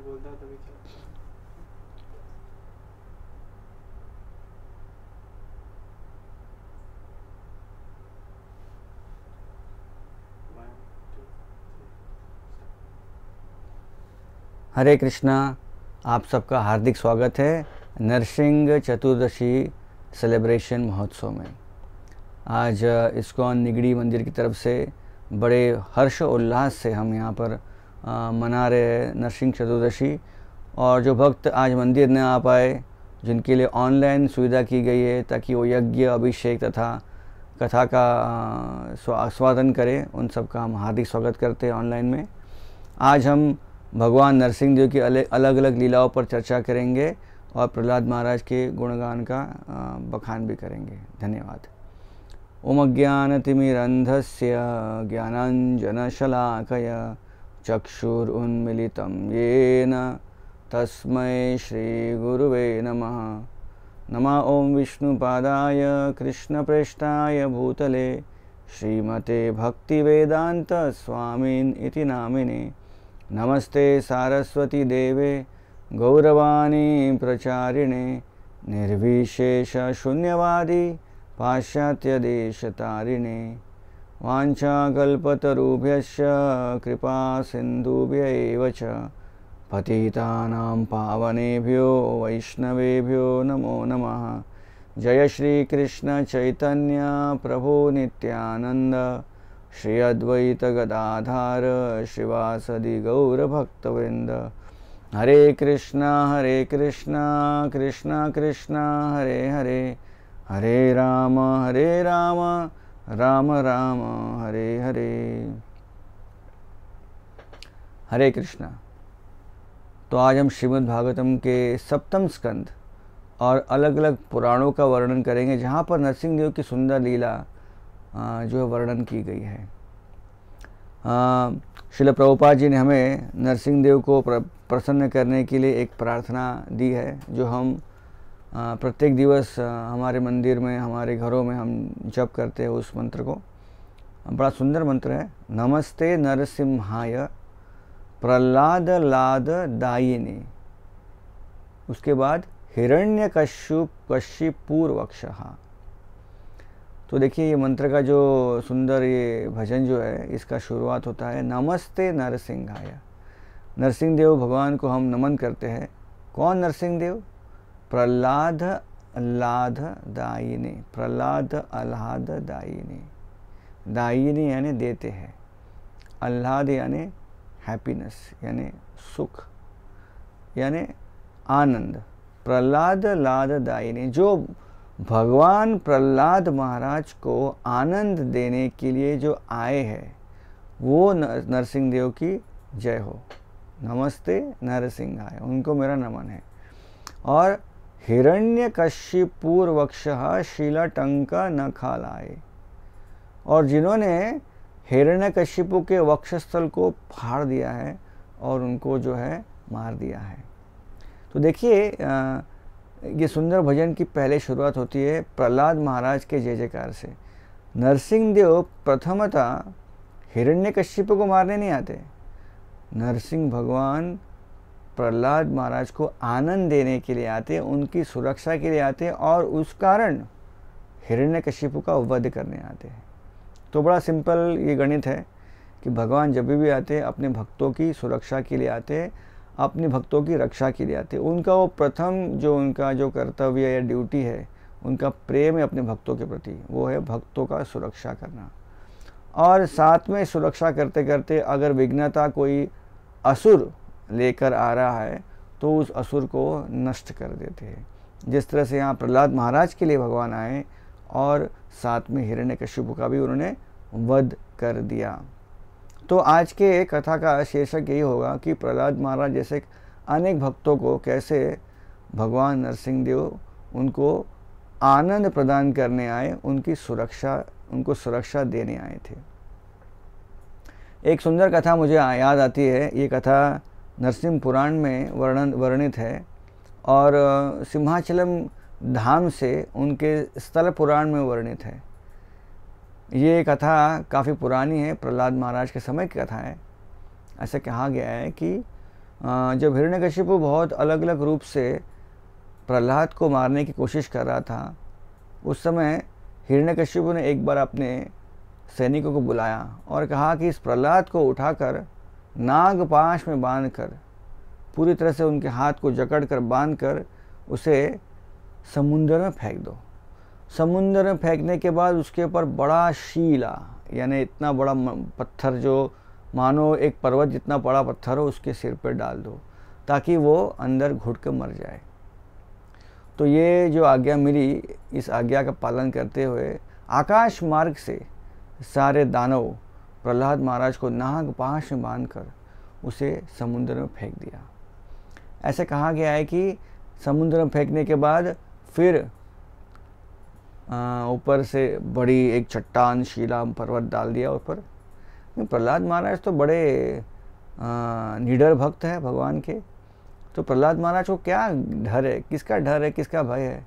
मैं बोलता हूँ तभी चलता है। One, two, three, start. हरे कृष्णा। आप सबका हार्दिक स्वागत है नरसिंह चतुर्दशी सेलिब्रेशन महोत्सव में। आज इस्कॉन निगड़ी मंदिर की तरफ से बड़े हर्ष उल्लास से हम यहाँ पर मना रहे हैं नरसिंह चतुर्दशी। और जो भक्त आज मंदिर न आ पाए, जिनके लिए ऑनलाइन सुविधा की गई है ताकि वो यज्ञ, अभिषेक तथा कथा का आस्वादन करें, उन सब का हम हार्दिक स्वागत करते हैं ऑनलाइन में। आज हम भगवान नरसिंह देव की अलग अलग लीलाओं पर चर्चा करेंगे और प्रहलाद महाराज के गुणगान का बखान भी करेंगे। धन्यवाद। ओम अज्ञानतिमिरन्धस्य ज्ञानाञ्जनशलाकया चक्षुरुन्मीलितं येन तस्मै श्रीगुरुवे नमः। नमः ओं विष्णुपादाय कृष्णप्रेष्ठाय भूतले श्रीमते भक्तिवेदांत स्वामिन् इति नामिने। नमस्ते सारस्वती देवे गौरवाणी प्रचारिणे निर्विशेष शून्यवादी पाश्चात्यदेशतारिणे। वाञ्छाकल्पतरुभ्यश्च कृपा सिन्धुभ्य एव च पतितानां पावनेभ्यो वैष्णवेभ्यो नमो नमः। जय श्री कृष्ण चैतन्य प्रभु नित्यानंद श्री अद्वैत गदाधर श्रीवासदि गौर भक्तवृंद। हरे कृष्णा कृष्णा कृष्णा हरे हरे, हरे राम राम राम हरे हरे। हरे कृष्णा। तो आज हम श्रीमद् भागवतम के सप्तम स्कंद और अलग अलग पुराणों का वर्णन करेंगे, जहाँ पर नरसिंह देव की सुंदर लीला जो है वर्णन की गई है। श्रील प्रभुपाद जी ने हमें नरसिंह देव को प्रसन्न करने के लिए एक प्रार्थना दी है, जो हम प्रत्येक दिवस हमारे मंदिर में, हमारे घरों में हम जप करते हैं। उस मंत्र को, बड़ा सुंदर मंत्र है। नमस्ते नरसिम्हाय प्रहलाद लाद दायिने। उसके बाद हिरण्यकश्यपूर्वक्षः। तो देखिए, ये मंत्र का जो सुंदर ये भजन जो है, इसका शुरुआत होता है नमस्ते नरसिंहाय। नरसिंह देव भगवान को हम नमन करते हैं। कौन नरसिंह देव? प्रहलाद आह्लाद दायिने। प्रहलाद आह्लाद दायिने। दायिने यानी देते हैं, आह्लाद यानी हैप्पीनेस यानी सुख यानी आनंद। प्रहलाद लाद दायिने, जो भगवान प्रहलाद महाराज को आनंद देने के लिए जो आए हैं, वो नरसिंह देव की जय हो। नमस्ते नरसिंहाय, उनको मेरा नमन है। और हिरण्यकश्यपूर्वक्षः शीलटंक नखालाए, और जिन्होंने हिरण्यकश्यपु के वक्षस्थल को फाड़ दिया है और उनको जो है मार दिया है। तो देखिए, ये सुंदर भजन की पहले शुरुआत होती है प्रहलाद महाराज के जय जयकार से। नरसिंह देव प्रथमतः हिरण्यकश्यप को मारने नहीं आते। नरसिंह भगवान प्रहलाद महाराज को आनंद देने के लिए आते, उनकी सुरक्षा के लिए आते, और उस कारण हिरण्यकश्यप का वध करने आते हैं। तो बड़ा सिंपल ये गणित है कि भगवान जब भी आते हैं, अपने भक्तों की सुरक्षा के लिए आते हैं, अपने भक्तों की रक्षा के लिए आते हैं। उनका वो प्रथम जो उनका जो कर्तव्य या ड्यूटी है, उनका प्रेम है अपने भक्तों के प्रति, वो है भक्तों का सुरक्षा करना। और साथ में सुरक्षा करते करते अगर विघ्नता कोई असुर लेकर आ रहा है, तो उस असुर को नष्ट कर देते हैं। जिस तरह से यहाँ प्रहलाद महाराज के लिए भगवान आए और साथ में हिरण्यकश्यप का भी उन्होंने वध कर दिया। तो आज के कथा का शीर्षक यही होगा कि प्रहलाद महाराज जैसे अनेक भक्तों को कैसे भगवान नरसिंह देव उनको आनंद प्रदान करने आए, उनको सुरक्षा देने आए थे। एक सुंदर कथा मुझे याद आती है। ये कथा नरसिंह पुराण में वर्णित है, और सिंहाचलम धाम से उनके स्थल पुराण में वर्णित है। ये कथा काफ़ी पुरानी है, प्रहलाद महाराज के समय की कथा है। ऐसा कहा गया है कि जब हिरण्यकशिपु बहुत अलग अलग रूप से प्रहलाद को मारने की कोशिश कर रहा था, उस समय हिरण्यकशिपु ने एक बार अपने सैनिकों को बुलाया और कहा कि इस प्रहलाद को उठाकर नागपाश में बांधकर, पूरी तरह से उनके हाथ को जकड़कर बांधकर उसे समुद्र में फेंक दो। समुद्र में फेंकने के बाद उसके ऊपर बड़ा शीला, यानी इतना बड़ा पत्थर जो मानो एक पर्वत जितना बड़ा पत्थर हो, उसके सिर पर डाल दो ताकि वो अंदर घुट कर मर जाए। तो ये जो आज्ञा मिली, इस आज्ञा का पालन करते हुए आकाश मार्ग से सारे दानव प्रहलाद महाराज को नागपाश में बांधकर उसे समुद्र में फेंक दिया। ऐसे कहा गया है कि समुद्र में फेंकने के बाद फिर ऊपर से बड़ी एक चट्टान शिला पर्वत डाल दिया ऊपर। प्रहलाद महाराज तो बड़े निडर भक्त है भगवान के, तो प्रहलाद महाराज को क्या डर है, किसका डर है, किसका भय है?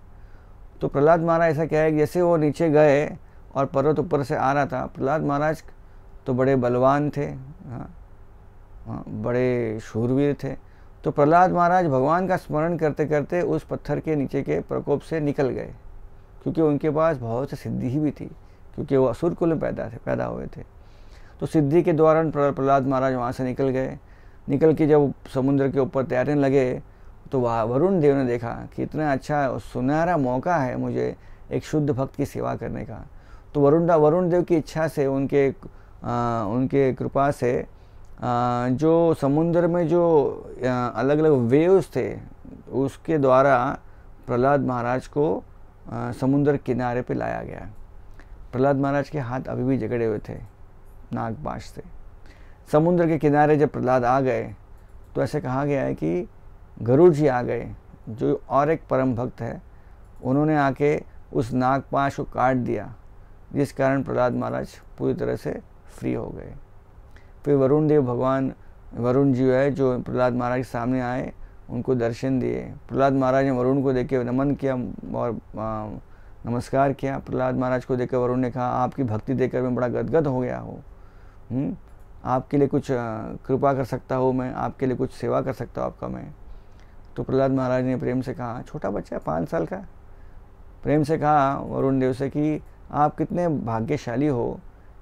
तो प्रहलाद महाराज ऐसा क्या है, जैसे वो नीचे गए और पर्वत ऊपर से आ रहा था, प्रहलाद महाराज तो बड़े बलवान थे, बड़े शूरवीर थे। तो प्रहलाद महाराज भगवान का स्मरण करते करते उस पत्थर के नीचे के प्रकोप से निकल गए, क्योंकि उनके पास बहुत सी सिद्धि ही भी थी, क्योंकि वो असुर कुल में पैदा हुए थे। तो सिद्धि के दौरान प्रहलाद महाराज वहाँ से निकल गए। निकल के जब समुद्र के ऊपर तैरने लगे तो वरुण देव ने देखा कि इतना अच्छा सुनहरा मौका है मुझे एक शुद्ध भक्त की सेवा करने का। तो वरुण देव की इच्छा से, उनके कृपा से जो समुद्र में जो अलग अलग वेव्स थे, उसके द्वारा प्रहलाद महाराज को समुद्र किनारे पे लाया गया। प्रहलाद महाराज के हाथ अभी भी जकड़े हुए थे नागपाश से। समुद्र के किनारे जब प्रहलाद आ गए तो ऐसे कहा गया है कि गरुड़ जी आ गए, जो और एक परम भक्त है, उन्होंने आके उस नागपाश को काट दिया, जिस कारण प्रहलाद महाराज पूरी तरह से फ्री हो गए। फिर वरुण जी है जो प्रहलाद महाराज के सामने आए, उनको दर्शन दिए। प्रहलाद महाराज ने वरुण को देख के नमन किया और नमस्कार किया। प्रहलाद महाराज को देखकर वरुण ने कहा, आपकी भक्ति देखकर मैं बड़ा गदगद हो गया हूँ, आपके लिए कुछ कृपा कर सकता हूँ मैं, आपके लिए कुछ सेवा कर सकता हूँ आपका मैं। तो प्रहलाद महाराज ने प्रेम से कहा, छोटा बच्चा 5 साल का, प्रेम से कहा वरुण देव से कि आप कितने भाग्यशाली हो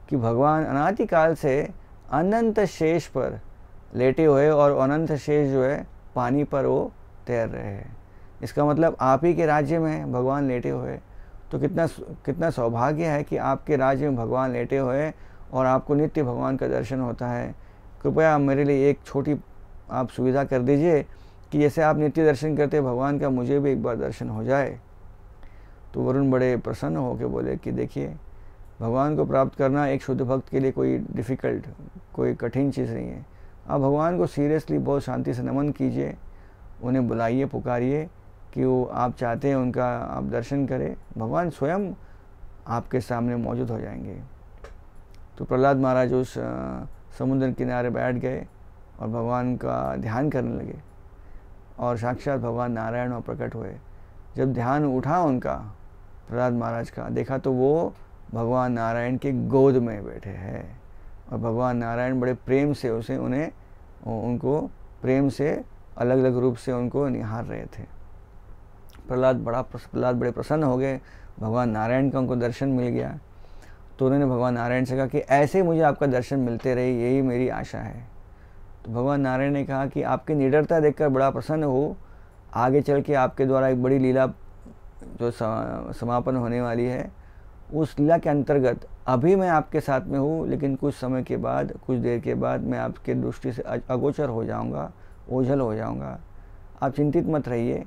कि भगवान अनादिकाल से अनंत शेष पर लेटे हुए और अनंत शेष जो है पानी पर वो तैर रहे हैं। इसका मतलब आप ही के राज्य में भगवान लेटे हुए, तो कितना सौभाग्य है कि आपके राज्य में भगवान लेटे हुए और आपको नित्य भगवान का दर्शन होता है। कृपया मेरे लिए एक छोटी आप सुविधा कर दीजिए कि जैसे आप नित्य दर्शन करते भगवान का, मुझे भी एक बार दर्शन हो जाए। तो वरुण बड़े प्रसन्न होकर बोले कि देखिए, भगवान को प्राप्त करना एक शुद्ध भक्त के लिए कोई कठिन चीज़ नहीं है। आप भगवान को सीरियसली बहुत शांति से नमन कीजिए, उन्हें बुलाइए, पुकारिए कि वो आप चाहते हैं उनका आप दर्शन करें, भगवान स्वयं आपके सामने मौजूद हो जाएंगे। तो प्रहलाद महाराज उस समुद्र किनारे बैठ गए और भगवान का ध्यान करने लगे और साक्षात भगवान नारायण वहाँ प्रकट हुए। जब ध्यान उठा उनका, प्रहलाद महाराज का, देखा तो वो भगवान नारायण के गोद में बैठे हैं और भगवान नारायण बड़े प्रेम से उनको प्रेम से अलग अलग रूप से उनको निहार रहे थे। प्रहलाद बड़े प्रसन्न हो गए, भगवान नारायण का उनको दर्शन मिल गया। तो उन्होंने भगवान नारायण से कहा कि ऐसे मुझे आपका दर्शन मिलते रहे, यही मेरी आशा है। तो भगवान नारायण ने कहा कि आपकी निडरता देखकर बड़ा प्रसन्न हो, आगे चल के आपके द्वारा एक बड़ी लीला जो समापन होने वाली है, उस लीला के अंतर्गत अभी मैं आपके साथ में हूँ, लेकिन कुछ समय के बाद, कुछ देर के बाद मैं आपके दृष्टि से अगोचर हो जाऊँगा, ओझल हो जाऊँगा। आप चिंतित मत रहिए।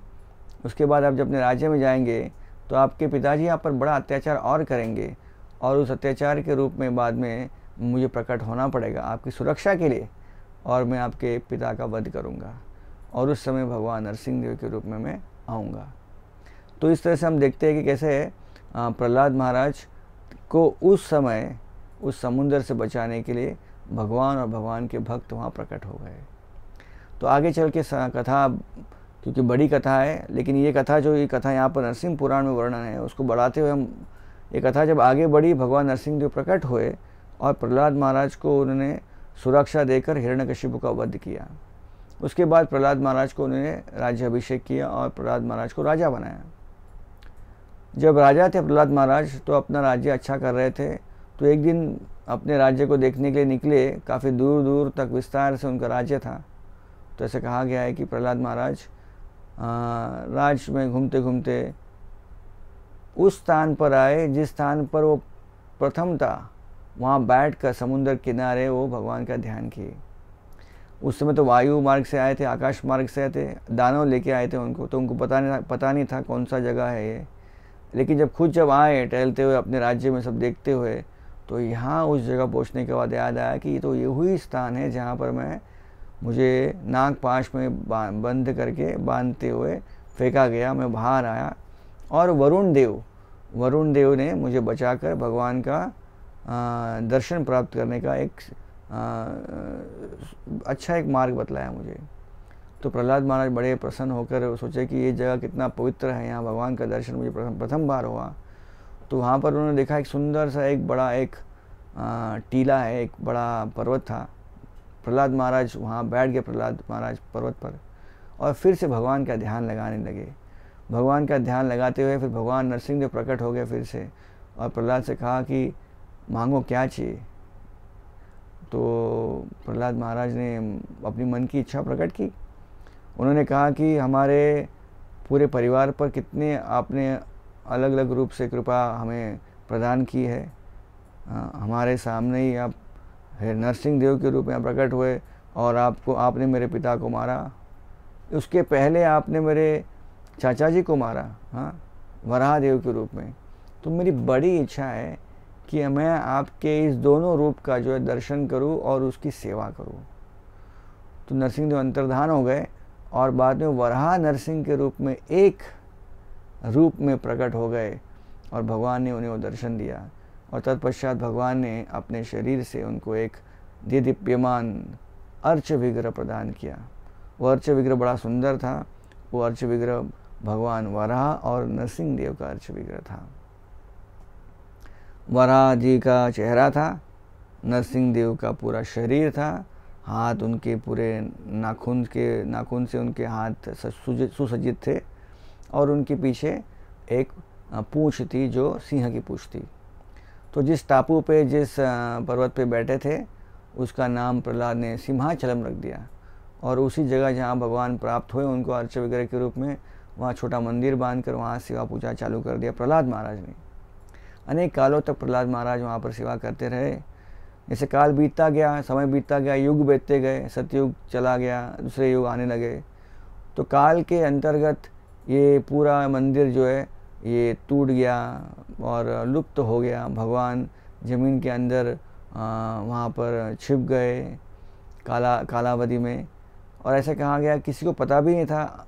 उसके बाद आप जब अपने राज्य में जाएंगे तो आपके पिताजी आप पर बड़ा अत्याचार और करेंगे और उस अत्याचार के रूप में बाद में मुझे प्रकट होना पड़ेगा आपकी सुरक्षा के लिए, और मैं आपके पिता का वध करूँगा और उस समय भगवान नरसिंह देव के रूप में मैं आऊँगा। तो इस तरह से हम देखते हैं कि कैसे प्रहलाद महाराज को उस समय उस समुद्र से बचाने के लिए भगवान और भगवान के भक्त वहाँ प्रकट हो गए। तो आगे चल के कथा, क्योंकि बड़ी कथा है, लेकिन ये कथा यहाँ पर नरसिंह पुराण में वर्णन है, उसको बढ़ाते हुए हम ये कथा जब आगे बढ़ी, भगवान नरसिंह देव प्रकट हुए और प्रहलाद महाराज को उन्होंने सुरक्षा देकर हिरण्यकशिपु का वध किया। उसके बाद प्रहलाद महाराज को उन्होंने राज्याभिषेक किया और प्रहलाद महाराज को राजा बनाया। जब राजा थे प्रहलाद महाराज तो अपना राज्य अच्छा कर रहे थे, तो एक दिन अपने राज्य को देखने के लिए निकले। काफ़ी दूर दूर तक विस्तार से उनका राज्य था। तो ऐसे कहा गया है कि प्रहलाद महाराज राज्य में घूमते घूमते उस स्थान पर आए जिस स्थान पर वो प्रथम था। वहाँ बैठकर समुद्र किनारे वो भगवान का ध्यान किए। उस समय तो वायु मार्ग से आए थे, आकाश मार्ग से आए थे, दानव लेके आए थे उनको, तो उनको पता नहीं था कौन सा जगह है ये। लेकिन जब आए टहलते हुए अपने राज्य में सब देखते हुए, तो यहाँ उस जगह पहुँचने के बाद याद आया कि ये तो ये वही स्थान है जहाँ पर मुझे नाग पाश में बंद करके बांधते हुए फेंका गया। मैं बाहर आया और वरुण देव ने मुझे बचाकर भगवान का दर्शन प्राप्त करने का एक अच्छा एक मार्ग बतलाया मुझे। तो प्रहलाद महाराज बड़े प्रसन्न होकर सोचे कि ये जगह कितना पवित्र है, यहाँ भगवान का दर्शन मुझे प्रथम बार हुआ। तो वहाँ पर उन्होंने देखा एक सुंदर सा एक बड़ा एक टीला है, एक बड़ा पर्वत था। प्रहलाद महाराज वहाँ बैठ गए, प्रहलाद महाराज पर्वत पर, और फिर से भगवान का ध्यान लगाने लगे। भगवान का ध्यान लगाते हुए फिर भगवान नरसिंह देव प्रकट हो गए फिर से, और प्रहलाद से कहा कि मांगो क्या चाहिए। तो प्रहलाद महाराज ने अपनी मन की इच्छा प्रकट की। उन्होंने कहा कि हमारे पूरे परिवार पर कितने आपने अलग अलग रूप से कृपा हमें प्रदान की है। हमारे सामने ही आप नरसिंह देव के रूप में प्रकट हुए और आपने मेरे पिता को मारा। उसके पहले आपने मेरे चाचा जी को मारा, हाँ, वराह देव के रूप में। तो मेरी बड़ी इच्छा है कि मैं आपके इस दोनों रूप का जो है दर्शन करूं और उसकी सेवा करूं। तो नरसिंह देव अंतर्धान हो गए और बाद में वराह नरसिंह के रूप में एक रूप में प्रकट हो गए और भगवान ने उन्हें वो दर्शन दिया। और तत्पश्चात भगवान ने अपने शरीर से उनको एक दीप्यमान अर्च विग्रह प्रदान किया। वो अर्च विग्रह बड़ा सुंदर था। वो अर्च विग्रह भगवान वराह और नरसिंह देव का अर्च विग्रह था। वराह जी का चेहरा था, नरसिंह देव का पूरा शरीर था, हाथ उनके पूरे नाखून से उनके हाथ सुसज्जित थे, और उनके पीछे एक पूंछ थी जो सिंह की पूंछ थी। तो जिस टापू पे, जिस पर्वत पे बैठे थे, उसका नाम प्रहलाद ने सिंहाचलम रख दिया। और उसी जगह जहाँ भगवान प्राप्त हुए उनको अर्च विग्रह के रूप में, वहाँ छोटा मंदिर बांधकर वहाँ सेवा पूजा चालू कर दिया प्रहलाद महाराज ने। अनेक कालों तक प्रहलाद महाराज वहाँ पर सेवा करते रहे। जैसे काल बीतता गया, समय बीतता गया, युग बीतते गए, सतयुग चला गया, दूसरे युग आने लगे। तो काल के अंतर्गत ये पूरा मंदिर जो है ये टूट गया और लुप्त हो गया। भगवान ज़मीन के अंदर वहाँ पर छिप गए कालावधि में। और ऐसा कहा गया, किसी को पता भी नहीं था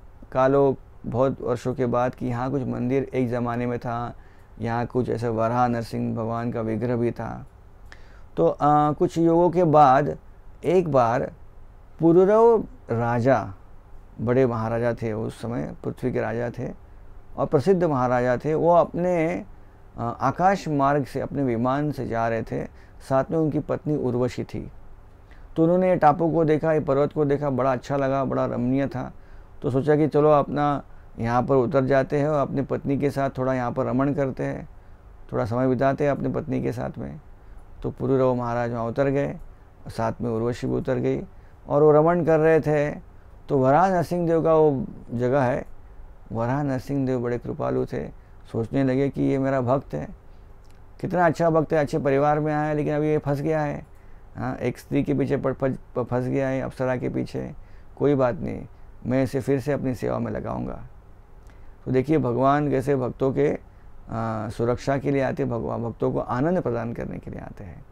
बहुत वर्षों के बाद कि यहाँ कुछ मंदिर एक ज़माने में था, यहाँ कुछ ऐसा वराह नरसिंह भगवान का विग्रह भी था। तो कुछ युगों के बाद एक बार पुरुरव राजा, बड़े महाराजा थे उस समय, पृथ्वी के राजा थे और प्रसिद्ध महाराजा थे। वो अपने आकाश मार्ग से, अपने विमान से जा रहे थे, साथ में उनकी पत्नी उर्वशी थी। तो उन्होंने टापू को देखा, ये पर्वत को देखा, बड़ा अच्छा लगा, बड़ा रमणीय था। तो सोचा कि चलो अपना यहाँ पर उतर जाते हैं और अपनी पत्नी के साथ थोड़ा यहाँ पर रमण करते हैं, थोड़ा समय बिताते हैं अपनी पत्नी के साथ में। तो पुरुरव महाराज वहाँ उतर गए, साथ में उर्वशी भी उतर गई और वो रमण कर रहे थे। तो वराह नरसिंह देव का वो जगह है। वराह नरसिंह देव बड़े कृपालु थे, सोचने लगे कि ये मेरा भक्त है, कितना अच्छा भक्त है, अच्छे परिवार में आया है, लेकिन अभी ये फंस गया है, हाँ, एक स्त्री के पीछे फंस गया है, अप्सरा के पीछे। कोई बात नहीं, मैं इसे फिर से अपनी सेवा में लगाऊंगा। तो देखिए भगवान कैसे भक्तों के सुरक्षा के लिए आते, भगवान भक्तों को आनंद प्रदान करने के लिए आते हैं।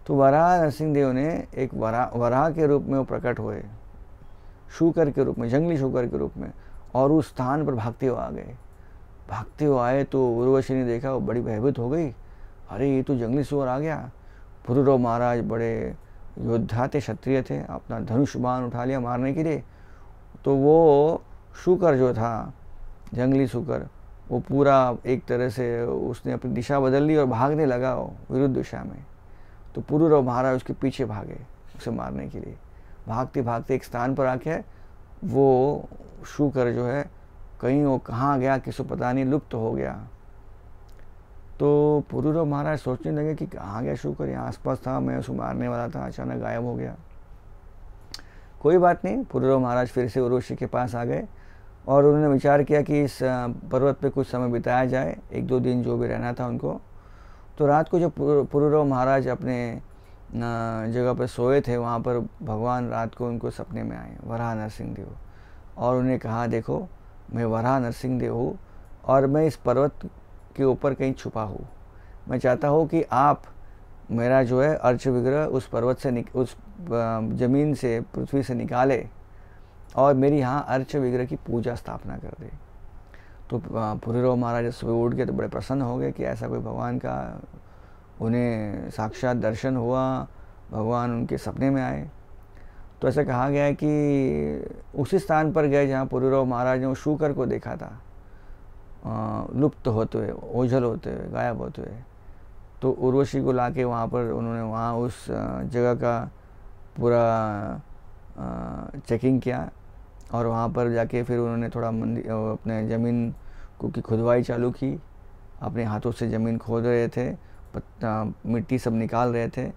तो वराह नरसिंह देव ने एक वराह के रूप में वो प्रकट हुए, शूकर के रूप में, जंगली शूकर के रूप में, और उस स्थान पर भागते हुए आ गए। भागते हुए आए तो उर्वशी ने देखा, वो बड़ी भयभीत हो गई, अरे ये तो जंगली सूअर आ गया। पुरुरव महाराज बड़े योद्धा थे, क्षत्रिय थे, अपना धनुष बाण उठा लिया मारने के लिए। तो वो शूकर जो था, जंगली शूकर, वो पूरा एक तरह से उसने अपनी दिशा बदल ली और भागने लगा विरुद्ध दिशा में। तो पुरुरव महाराज उसके पीछे भागे उसे मारने के लिए। भागते भागते एक स्थान पर आके वो शूकर जो है कहीं वो कहाँ गया किसी को पता नहीं, लुप्त हो गया। तो पुरूरव महाराज सोचने लगे कि कहाँ गया शूकर, यहाँ आसपास था, मैं उसको मारने वाला था, अचानक गायब हो गया। कोई बात नहीं, पुरूरव महाराज फिर से उर्वशी के पास आ गए और उन्होंने विचार किया कि इस पर्वत पे कुछ समय बिताया जाए, 1-2 दिन जो भी रहना था उनको। तो रात को जब पुरूरव महाराज अपने जगह पर सोए थे, वहाँ पर भगवान रात को उनको सपने में आए, वराह नरसिंह देव, और उन्हें कहा, देखो मैं वराह नरसिंह देव हूँ और मैं इस पर्वत के ऊपर कहीं छुपा हूँ। मैं चाहता हूँ कि आप मेरा जो है अर्च विग्रह उस पर्वत से उस ज़मीन से, पृथ्वी से निकाले और मेरी यहाँ अर्च विग्रह की पूजा स्थापना कर दे। तो पुरूरव महाराज सुबह उठ गए तो बड़े प्रसन्न हो गए कि ऐसा कोई भगवान का उन्हें साक्षात दर्शन हुआ, भगवान उनके सपने में आए। तो ऐसा कहा गया है कि उसी स्थान पर गए जहाँ पुरूरव महाराज ने उस शूकर को देखा था लुप्त होते हुए, ओझल होते हुए, गायब होते हुए। तो उर्वशी को लाके वहाँ पर उन्होंने वहाँ उस जगह का पूरा चेकिंग किया और वहाँ पर जाके फिर उन्होंने थोड़ा मंदिर अपने ज़मीन की खुदवाई चालू की, अपने हाथों से ज़मीन खोद रहे थे, मिट्टी सब निकाल रहे थे।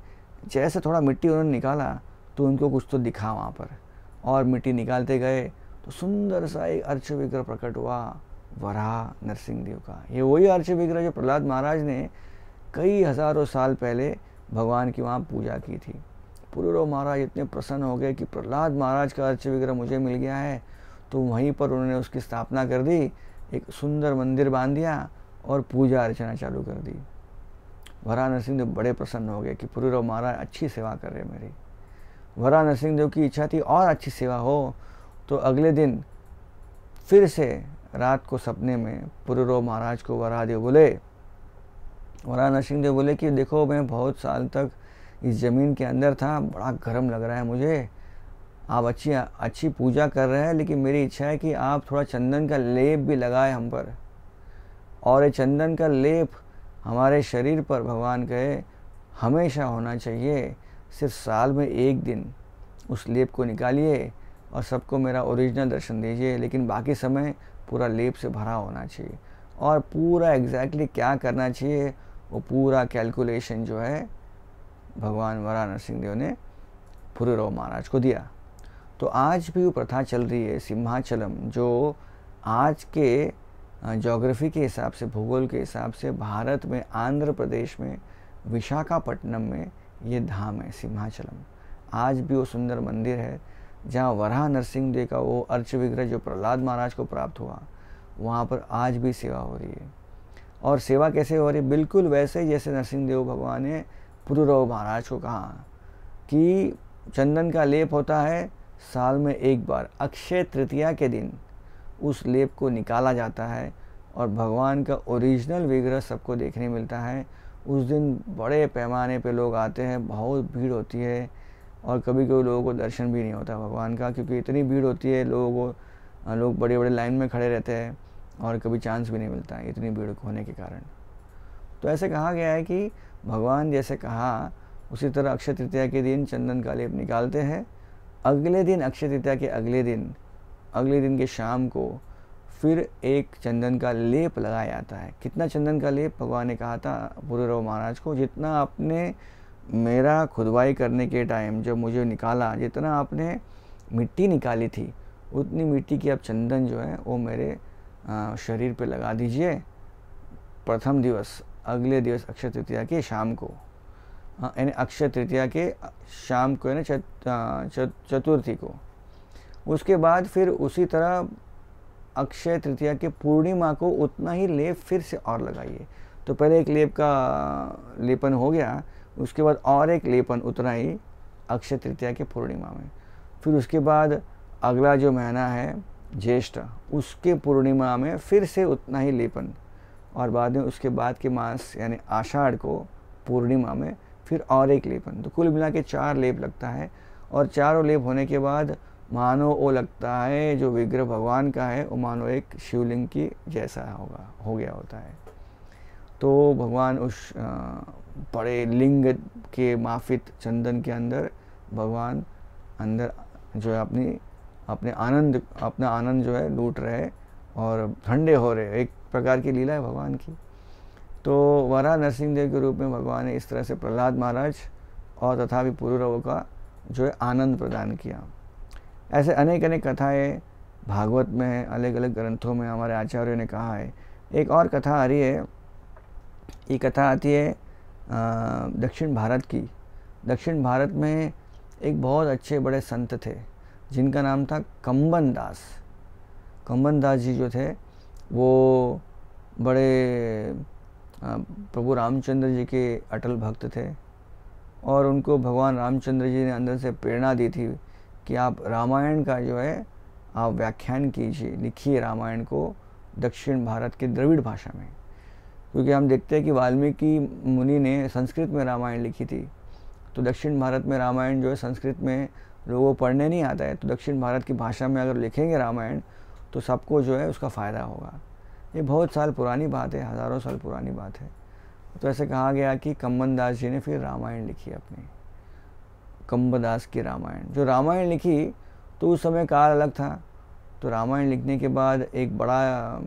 जैसे थोड़ा मिट्टी उन्होंने निकाला तो उनको कुछ तो दिखा वहाँ पर, और मिट्टी निकालते गए तो सुंदर सा एक अर्च विग्रह प्रकट हुआ, वराह नरसिंह देव का। ये वही अर्च विग्रह जो प्रहलाद महाराज ने कई हज़ारों साल पहले भगवान की वहाँ पूजा की थी। पुरूरव महाराज इतने प्रसन्न हो गए कि प्रहलाद महाराज का अर्च विग्रह मुझे मिल गया है। तो वहीं पर उन्होंने उसकी स्थापना कर दी, एक सुंदर मंदिर बांध दिया और पूजा अर्चना चालू कर दी। वराह नरसिंह देव बड़े प्रसन्न हो गए कि पुरूरव महाराज अच्छी सेवा कर रहे मेरी। वराह नरसिंह देव की इच्छा थी और अच्छी सेवा हो। तो अगले दिन फिर से रात को सपने में पुरूरव महाराज को वराहदेव बोले, वराह नरसिंह देव बोले कि देखो मैं बहुत साल तक इस ज़मीन के अंदर था, बड़ा गर्म लग रहा है मुझे, आप अच्छी पूजा कर रहे हैं, लेकिन मेरी इच्छा है कि आप थोड़ा चंदन का लेप भी लगाए हम पर, और ये चंदन का लेप हमारे शरीर पर भगवान कहे हमेशा होना चाहिए। सिर्फ साल में 1 दिन उस लेप को निकालिए और सबको मेरा ओरिजिनल दर्शन दीजिए, लेकिन बाकी समय पूरा लेप से भरा होना चाहिए। और पूरा एग्जैक्टली क्या करना चाहिए वो पूरा कैलकुलेशन जो है भगवान वराह नरसिंह देव ने पुरूरव महाराज को दिया। तो आज भी वो प्रथा चल रही है सिंहाचलम, जो आज के ज्योग्राफी के हिसाब से, भूगोल के हिसाब से भारत में आंध्र प्रदेश में विशाखापट्टनम में ये धाम है सिंहाचलम। आज भी वो सुंदर मंदिर है जहाँ वराह नरसिंह देव का वो अर्च विग्रह जो प्रहलाद महाराज को प्राप्त हुआ, वहाँ पर आज भी सेवा हो रही है। और सेवा कैसे हो रही है? बिल्कुल वैसे ही जैसे नरसिंह देव भगवान ने पुरूरव महाराज को कहा कि चंदन का लेप होता है साल में 1 बार, अक्षय तृतीया के दिन उस लेप को निकाला जाता है और भगवान का ओरिजिनल विग्रह सबको देखने मिलता है। उस दिन बड़े पैमाने पे लोग आते हैं, बहुत भीड़ होती है, और कभी कभी लोगों को दर्शन भी नहीं होता भगवान का, क्योंकि इतनी भीड़ होती है, लोग बड़े बड़े लाइन में खड़े रहते हैं और कभी चांस भी नहीं मिलता है इतनी भीड़ होने के कारण। तो ऐसे कहा गया है कि भगवान जैसे कहा उसी तरह अक्षय तृतीया के दिन चंदन का लेप निकालते हैं। अगले दिन अक्षय तृतीया के अगले दिन के शाम को फिर एक चंदन का लेप लगाया जाता है। कितना चंदन का लेप? भगवान ने कहा था पुरूरव महाराज को, जितना आपने मेरा खुदवाई करने के टाइम जब मुझे निकाला, जितना आपने मिट्टी निकाली थी उतनी मिट्टी की आप चंदन जो है वो मेरे शरीर पे लगा दीजिए प्रथम दिवस, अगले दिवस अक्षय तृतीया के शाम को, यानी अक्षय तृतीया के शाम को, यानी चतुर्थी को। उसके बाद फिर उसी तरह अक्षय तृतीया के पूर्णिमा को उतना ही लेप फिर से और लगाइए। तो पहले एक लेप का लेपन हो गया, उसके बाद और एक लेपन उतना ही अक्षय तृतीया के पूर्णिमा में, फिर उसके बाद अगला जो महीना है ज्येष्ठ, उसके पूर्णिमा में फिर से उतना ही लेपन, और बाद में उसके बाद के मास यानी आषाढ़ को पूर्णिमा में फिर और एक लेपन। तो कुल मिला के 4 लेप लगता है, और चारों लेप होने के बाद मानो वो लगता है जो विग्रह भगवान का है वो मानो एक शिवलिंग की जैसा हो गया होता है। तो भगवान उस बड़े लिंग के माफित चंदन के अंदर भगवान अंदर जो है अपना आनंद जो है लूट रहे और ठंडे हो रहे। एक प्रकार की लीला है भगवान की। तो वराह नरसिंह देव के रूप में भगवान ने इस तरह से प्रहलाद महाराज और तथा भी पुरुरवों का जो है आनंद प्रदान किया। ऐसे अनेक अनेक कथाएँ भागवत में, अलग अलग ग्रंथों में हमारे आचार्यों ने कहा है। एक और कथा आ रही है, ये कथा आती है दक्षिण भारत की। दक्षिण भारत में एक बहुत अच्छे बड़े संत थे जिनका नाम था कंबन दास। कंबन दास जी जो थे वो बड़े प्रभु रामचंद्र जी के अटल भक्त थे और उनको भगवान रामचंद्र जी ने अंदर से प्रेरणा दी थी कि आप रामायण का जो है आप व्याख्यान कीजिए, लिखिए रामायण को दक्षिण भारत के द्रविड़ भाषा में। क्योंकि हम देखते हैं कि वाल्मीकि मुनि ने संस्कृत में रामायण लिखी थी, तो दक्षिण भारत में रामायण जो है संस्कृत में लोगों को पढ़ने नहीं आता है, तो दक्षिण भारत की भाषा में अगर लिखेंगे रामायण तो सबको जो है उसका फ़ायदा होगा। ये बहुत साल पुरानी बात है, हज़ारों साल पुरानी बात है। तो ऐसे कहा गया कि कंबन दास जी ने फिर रामायण लिखी अपनी, कंबदास की रामायण। जो रामायण लिखी तो उस समय काल अलग था, तो रामायण लिखने के बाद एक बड़ा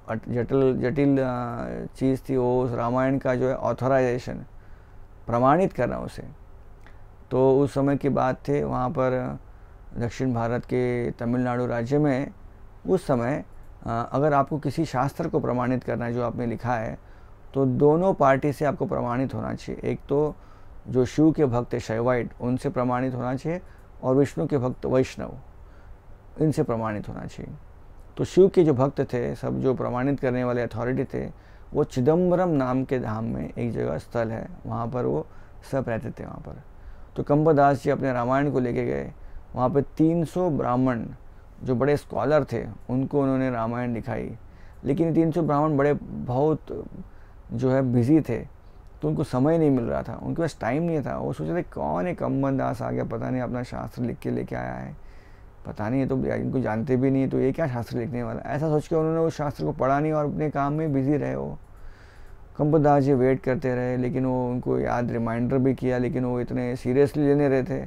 जटिल चीज़ थी वो उस रामायण का जो है ऑथराइजेशन, प्रमाणित करना उसे। तो उस समय की बात थे, वहाँ पर दक्षिण भारत के तमिलनाडु राज्य में उस समय अगर आपको किसी शास्त्र को प्रमाणित करना है जो आपने लिखा है, तो दोनों पार्टी से आपको प्रमाणित होना चाहिए। एक तो जो शिव के भक्त है शैवाइट, उनसे प्रमाणित होना चाहिए, और विष्णु के भक्त वैष्णव, इनसे प्रमाणित होना चाहिए। तो शिव के जो भक्त थे, सब जो प्रमाणित करने वाले अथॉरिटी थे, वो चिदम्बरम नाम के धाम में एक जगह स्थल है, वहाँ पर वो सब रहते थे वहाँ पर। तो कंबदास जी अपने रामायण को लेके गए, वहाँ पे 300 ब्राह्मण जो बड़े स्कॉलर थे उनको उन्होंने रामायण दिखाई। लेकिन 300 ब्राह्मण बड़े बहुत जो है बिजी थे, तो उनको समय नहीं मिल रहा था, उनके पास टाइम नहीं था। वो सोच रहे कौन है कंबदास आ गया, पता नहीं अपना शास्त्र लिख के लेके आया है, पता नहीं, ये तो इनको जानते भी नहीं, तो ये क्या शास्त्र लिखने वाला। ऐसा सोच के उन्होंने उस शास्त्र को पढ़ा नहीं और अपने काम में बिजी रहे। वो कंबदास जी वेट करते रहे, लेकिन वो उनको याद रिमाइंडर भी किया, लेकिन वो इतने सीरियसली लेने रहे थे।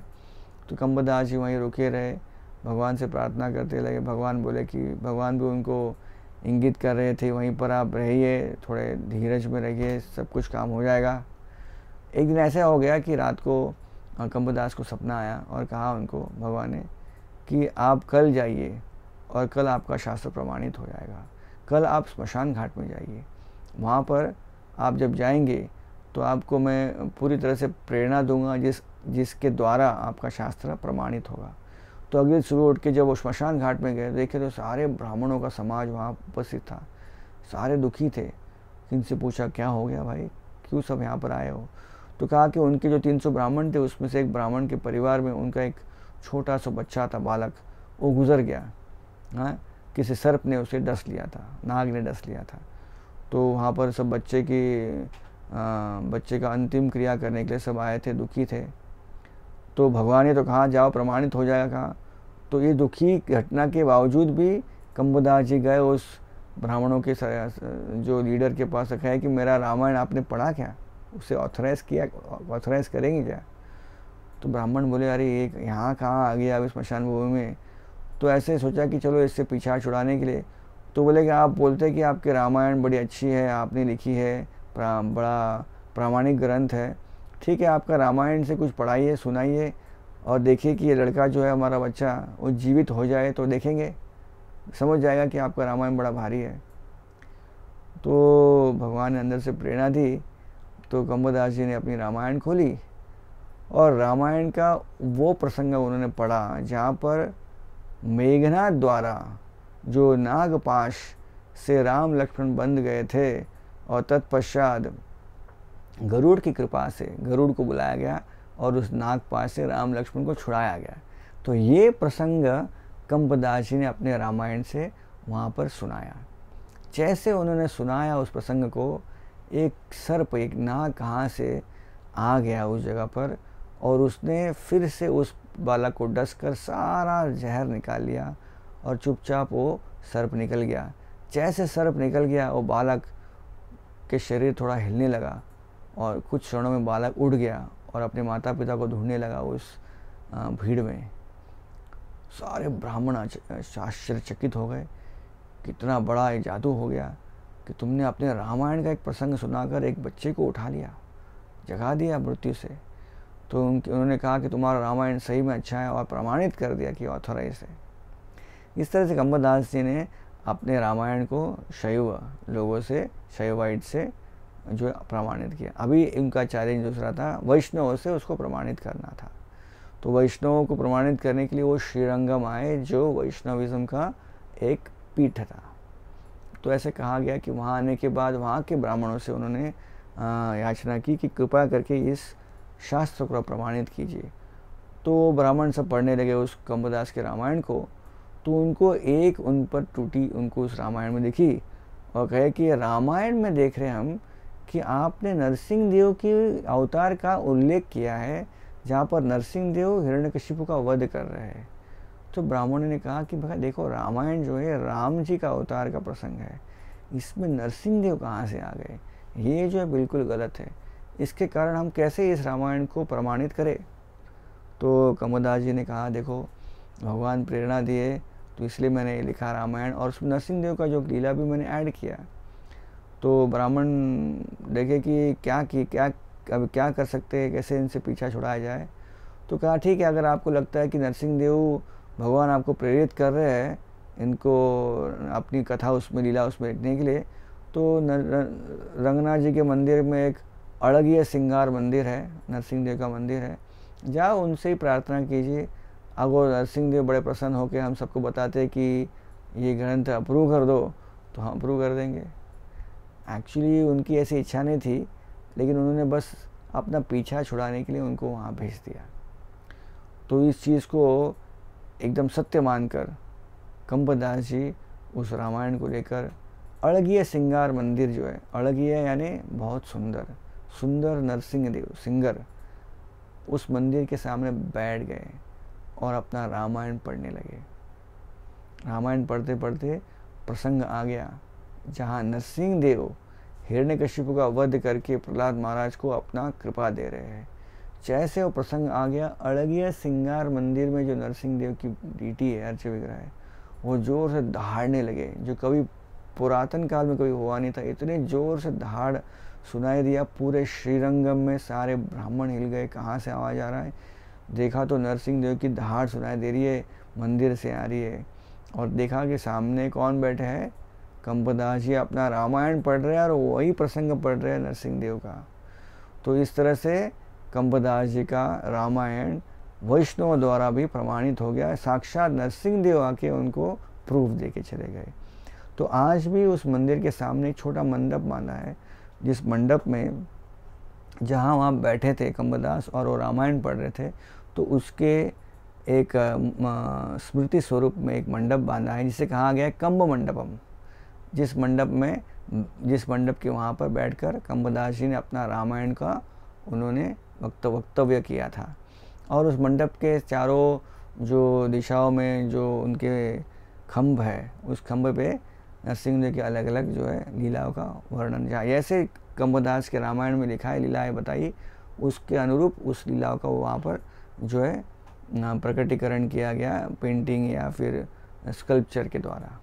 तो कंबदास जी वहीं रुके रहे, भगवान से प्रार्थना करते लगे। भगवान बोले कि भगवान भी उनको इंगित कर रहे थे, वहीं पर आप रहिए, थोड़े धीरज में रहिए, सब कुछ काम हो जाएगा। एक दिन ऐसा हो गया कि रात को कंबदास को सपना आया और कहा उनको भगवान ने कि आप कल जाइए और कल आपका शास्त्र प्रमाणित हो जाएगा। कल आप स्मशान घाट में जाइए, वहाँ पर आप जब जाएंगे तो आपको मैं पूरी तरह से प्रेरणा दूंगा जिसके द्वारा आपका शास्त्र प्रमाणित होगा। तो अगले सुबह उठ के जब वो स्मशान घाट में गए, देखे तो सारे ब्राह्मणों का समाज वहाँ उपस्थित था, सारे दुखी थे। इनसे पूछा क्या हो गया भाई, क्यों सब यहाँ पर आए हो। तो कहा कि उनके जो 300 ब्राह्मण थे उसमें से एक ब्राह्मण के परिवार में उनका एक छोटा सा बच्चा था, बालक, वो गुजर गया। हाँ, किसी सर्प ने उसे डस लिया था, नाग ने डस लिया था। तो वहाँ पर सब बच्चे का अंतिम क्रिया करने के लिए सब आए थे, दुखी थे। तो भगवान ने तो कहा जाओ प्रमाणित हो जाएगा। कहा तो ये दुखी घटना के बावजूद भी कंबदास जी गए उस ब्राह्मणों के जो लीडर के पास, रखा है कि मेरा रामायण आपने पढ़ा क्या, उसे ऑथराइज करेंगे क्या। तो ब्राह्मण बोले अरे ये यहाँ कहाँ आ गया अब स्मशान भूमि में। तो ऐसे सोचा कि चलो इससे पीछा छुड़ाने के लिए, तो बोले कि आप बोलते कि आपके रामायण बड़ी अच्छी है, आपने लिखी है, बड़ा प्रामाणिक ग्रंथ है, ठीक है आपका रामायण से कुछ पढ़ाइए, सुनाइए और देखिए कि ये लड़का जो है हमारा बच्चा वो जीवित हो जाए तो देखेंगे, समझ जाएगा कि आपका रामायण बड़ा भारी है। तो भगवान ने अंदर से प्रेरणा दी, तो कंबदास जी ने अपनी रामायण खोली और रामायण का वो प्रसंग उन्होंने पढ़ा जहाँ पर मेघनाद द्वारा जो नागपाश से राम लक्ष्मण बंध गए थे और तत्पश्चात गरुड़ की कृपा से गरुड़ को बुलाया गया और उस नागपाश से राम लक्ष्मण को छुड़ाया गया। तो ये प्रसंग कंबदास जी ने अपने रामायण से वहाँ पर सुनाया। जैसे उन्होंने सुनाया उस प्रसंग को, एक सर्प, एक नाग कहाँ से आ गया उस जगह पर और उसने फिर से उस बालक को डस कर सारा जहर निकाल लिया और चुपचाप वो सर्प निकल गया। जैसे सर्प निकल गया वो बालक के शरीर थोड़ा हिलने लगा और कुछ क्षणों में बालक उड़ गया और अपने माता पिता को ढूंढने लगा उस भीड़ में। सारे ब्राह्मण आश्चर्यचकित हो गए, कितना बड़ा ये जादू हो गया कि तुमने अपने रामायण का एक प्रसंग सुनाकर एक बच्चे को उठा लिया, जगा दिया मृत्यु से। तो उन्होंने कहा कि तुम्हारा रामायण सही में अच्छा है और प्रमाणित कर दिया कि ऑथोराइज है। इस तरह से कंबदास जी ने अपने रामायण को शैव लोगों से, शैवाइट से जो प्रमाणित किया। अभी इनका चैलेंज दूसरा था, वैष्णवों से उसको प्रमाणित करना था। तो वैष्णवों को प्रमाणित करने के लिए वो श्रीरंगम आए, जो वैष्णविज्म का एक पीठ था। तो ऐसे कहा गया कि वहाँ आने के बाद वहाँ के ब्राह्मणों से उन्होंने याचना की कि कृपा करके इस शास्त्र को प्रमाणित कीजिए। तो ब्राह्मण सब पढ़ने लगे उस कंबदास के रामायण को। तो उनको एक उन पर टूटी उनको उस रामायण में दिखी और कहे कि रामायण में देख रहे हम कि आपने नरसिंह देव के अवतार का उल्लेख किया है, जहाँ पर नरसिंह देव हिरण्यकशिपु का वध कर रहे हैं। तो ब्राह्मणों ने कहा कि भाई देखो, रामायण जो है राम जी का अवतार का प्रसंग है, इसमें नरसिंह देव कहाँ से आ गए? ये जो है बिल्कुल गलत है। इसके कारण हम कैसे इस रामायण को प्रमाणित करें? तो कंबदास जी ने कहा देखो, भगवान प्रेरणा दिए तो इसलिए मैंने लिखा रामायण, और उसमें नरसिंह देव का जो लीला भी मैंने ऐड किया। तो ब्राह्मण देखे कि अब क्या कर सकते हैं, कैसे इनसे पीछा छुड़ाया जाए। तो कहा ठीक है, अगर आपको लगता है कि नरसिंह देव भगवान आपको प्रेरित कर रहे हैं इनको अपनी कथा उसमें, लीला उसमें लिखने के लिए, तो रंगनाथ जी के मंदिर में एक अड़गिया सिंगार मंदिर है, नरसिंह देव का मंदिर है, जाओ उनसे ही प्रार्थना कीजिए। अगर नरसिंह देव बड़े प्रसन्न होकर हम सबको बताते कि ये ग्रंथ अप्रूव कर दो, तो हम अप्रूव कर देंगे। एक्चुअली उनकी ऐसी इच्छा नहीं थी, लेकिन उन्होंने बस अपना पीछा छुड़ाने के लिए उनको वहाँ भेज दिया। तो इस चीज़ को एकदम सत्य मानकर कंबदास जी उस रामायण को लेकर अड़गिया सिंगार मंदिर जो है, अड़गिया यानी बहुत सुंदर, सुंदर नरसिंह देव सिंगर, उस मंदिर के सामने बैठ गए और अपना रामायण पढ़ने लगे। रामायण पढ़ते पढ़ते प्रसंग आ गया जहाँ नरसिंह देव हिरण्यकशिपु का वध करके प्रहलाद महाराज को अपना कृपा दे रहे हैं। जैसे वो प्रसंग आ गया, अड़गिया सिंगार मंदिर में जो नरसिंह देव की डीटी है, अर्च विग्रह है, वो जोर से दहाड़ने लगे, जो कभी पुरातन काल में कभी हुआ नहीं था। इतने जोर से दहाड़ सुनाई दिया, पूरे श्रीरंगम में सारे ब्राह्मण हिल गए, कहाँ से आवाज़ आ रहा है। देखा तो नरसिंह देव की दहाड़ सुनाई दे रही है, मंदिर से आ रही है। और देखा कि सामने कौन बैठे हैं, कंबदास जी अपना रामायण पढ़ रहे हैं और वही प्रसंग पढ़ रहे हैं नरसिंह देव का। तो इस तरह से कंबदास जी का रामायण वैष्णव द्वारा भी प्रमाणित हो गया। साक्षात नरसिंह देव आके उनको प्रूफ दे के चले गए। तो आज भी उस मंदिर के सामने एक छोटा मंडप बांधा है, जिस मंडप में जहाँ वहाँ बैठे थे कंबदास और वो रामायण पढ़ रहे थे, तो उसके एक स्मृति स्वरूप में एक मंडप बांधा है, जिसे कहा गया है कंब मंडपम। जिस मंडप के वहाँ पर बैठकर कंबदास जी ने अपना रामायण का उन्होंने वक्तव्य किया था। और उस मंडप के चारों जो दिशाओं में जो उनके खम्भ है, उस खम्भ पे नरसिंह देव की अलग अलग जो है लीलाओं का वर्णन, जहाँ जैसे कंबदास के रामायण में लिखा है लीलाएँ बताई, उसके अनुरूप उस लीलाओं का वहाँ पर जो है प्रकटीकरण किया गया, पेंटिंग या फिर स्कल्पचर के द्वारा।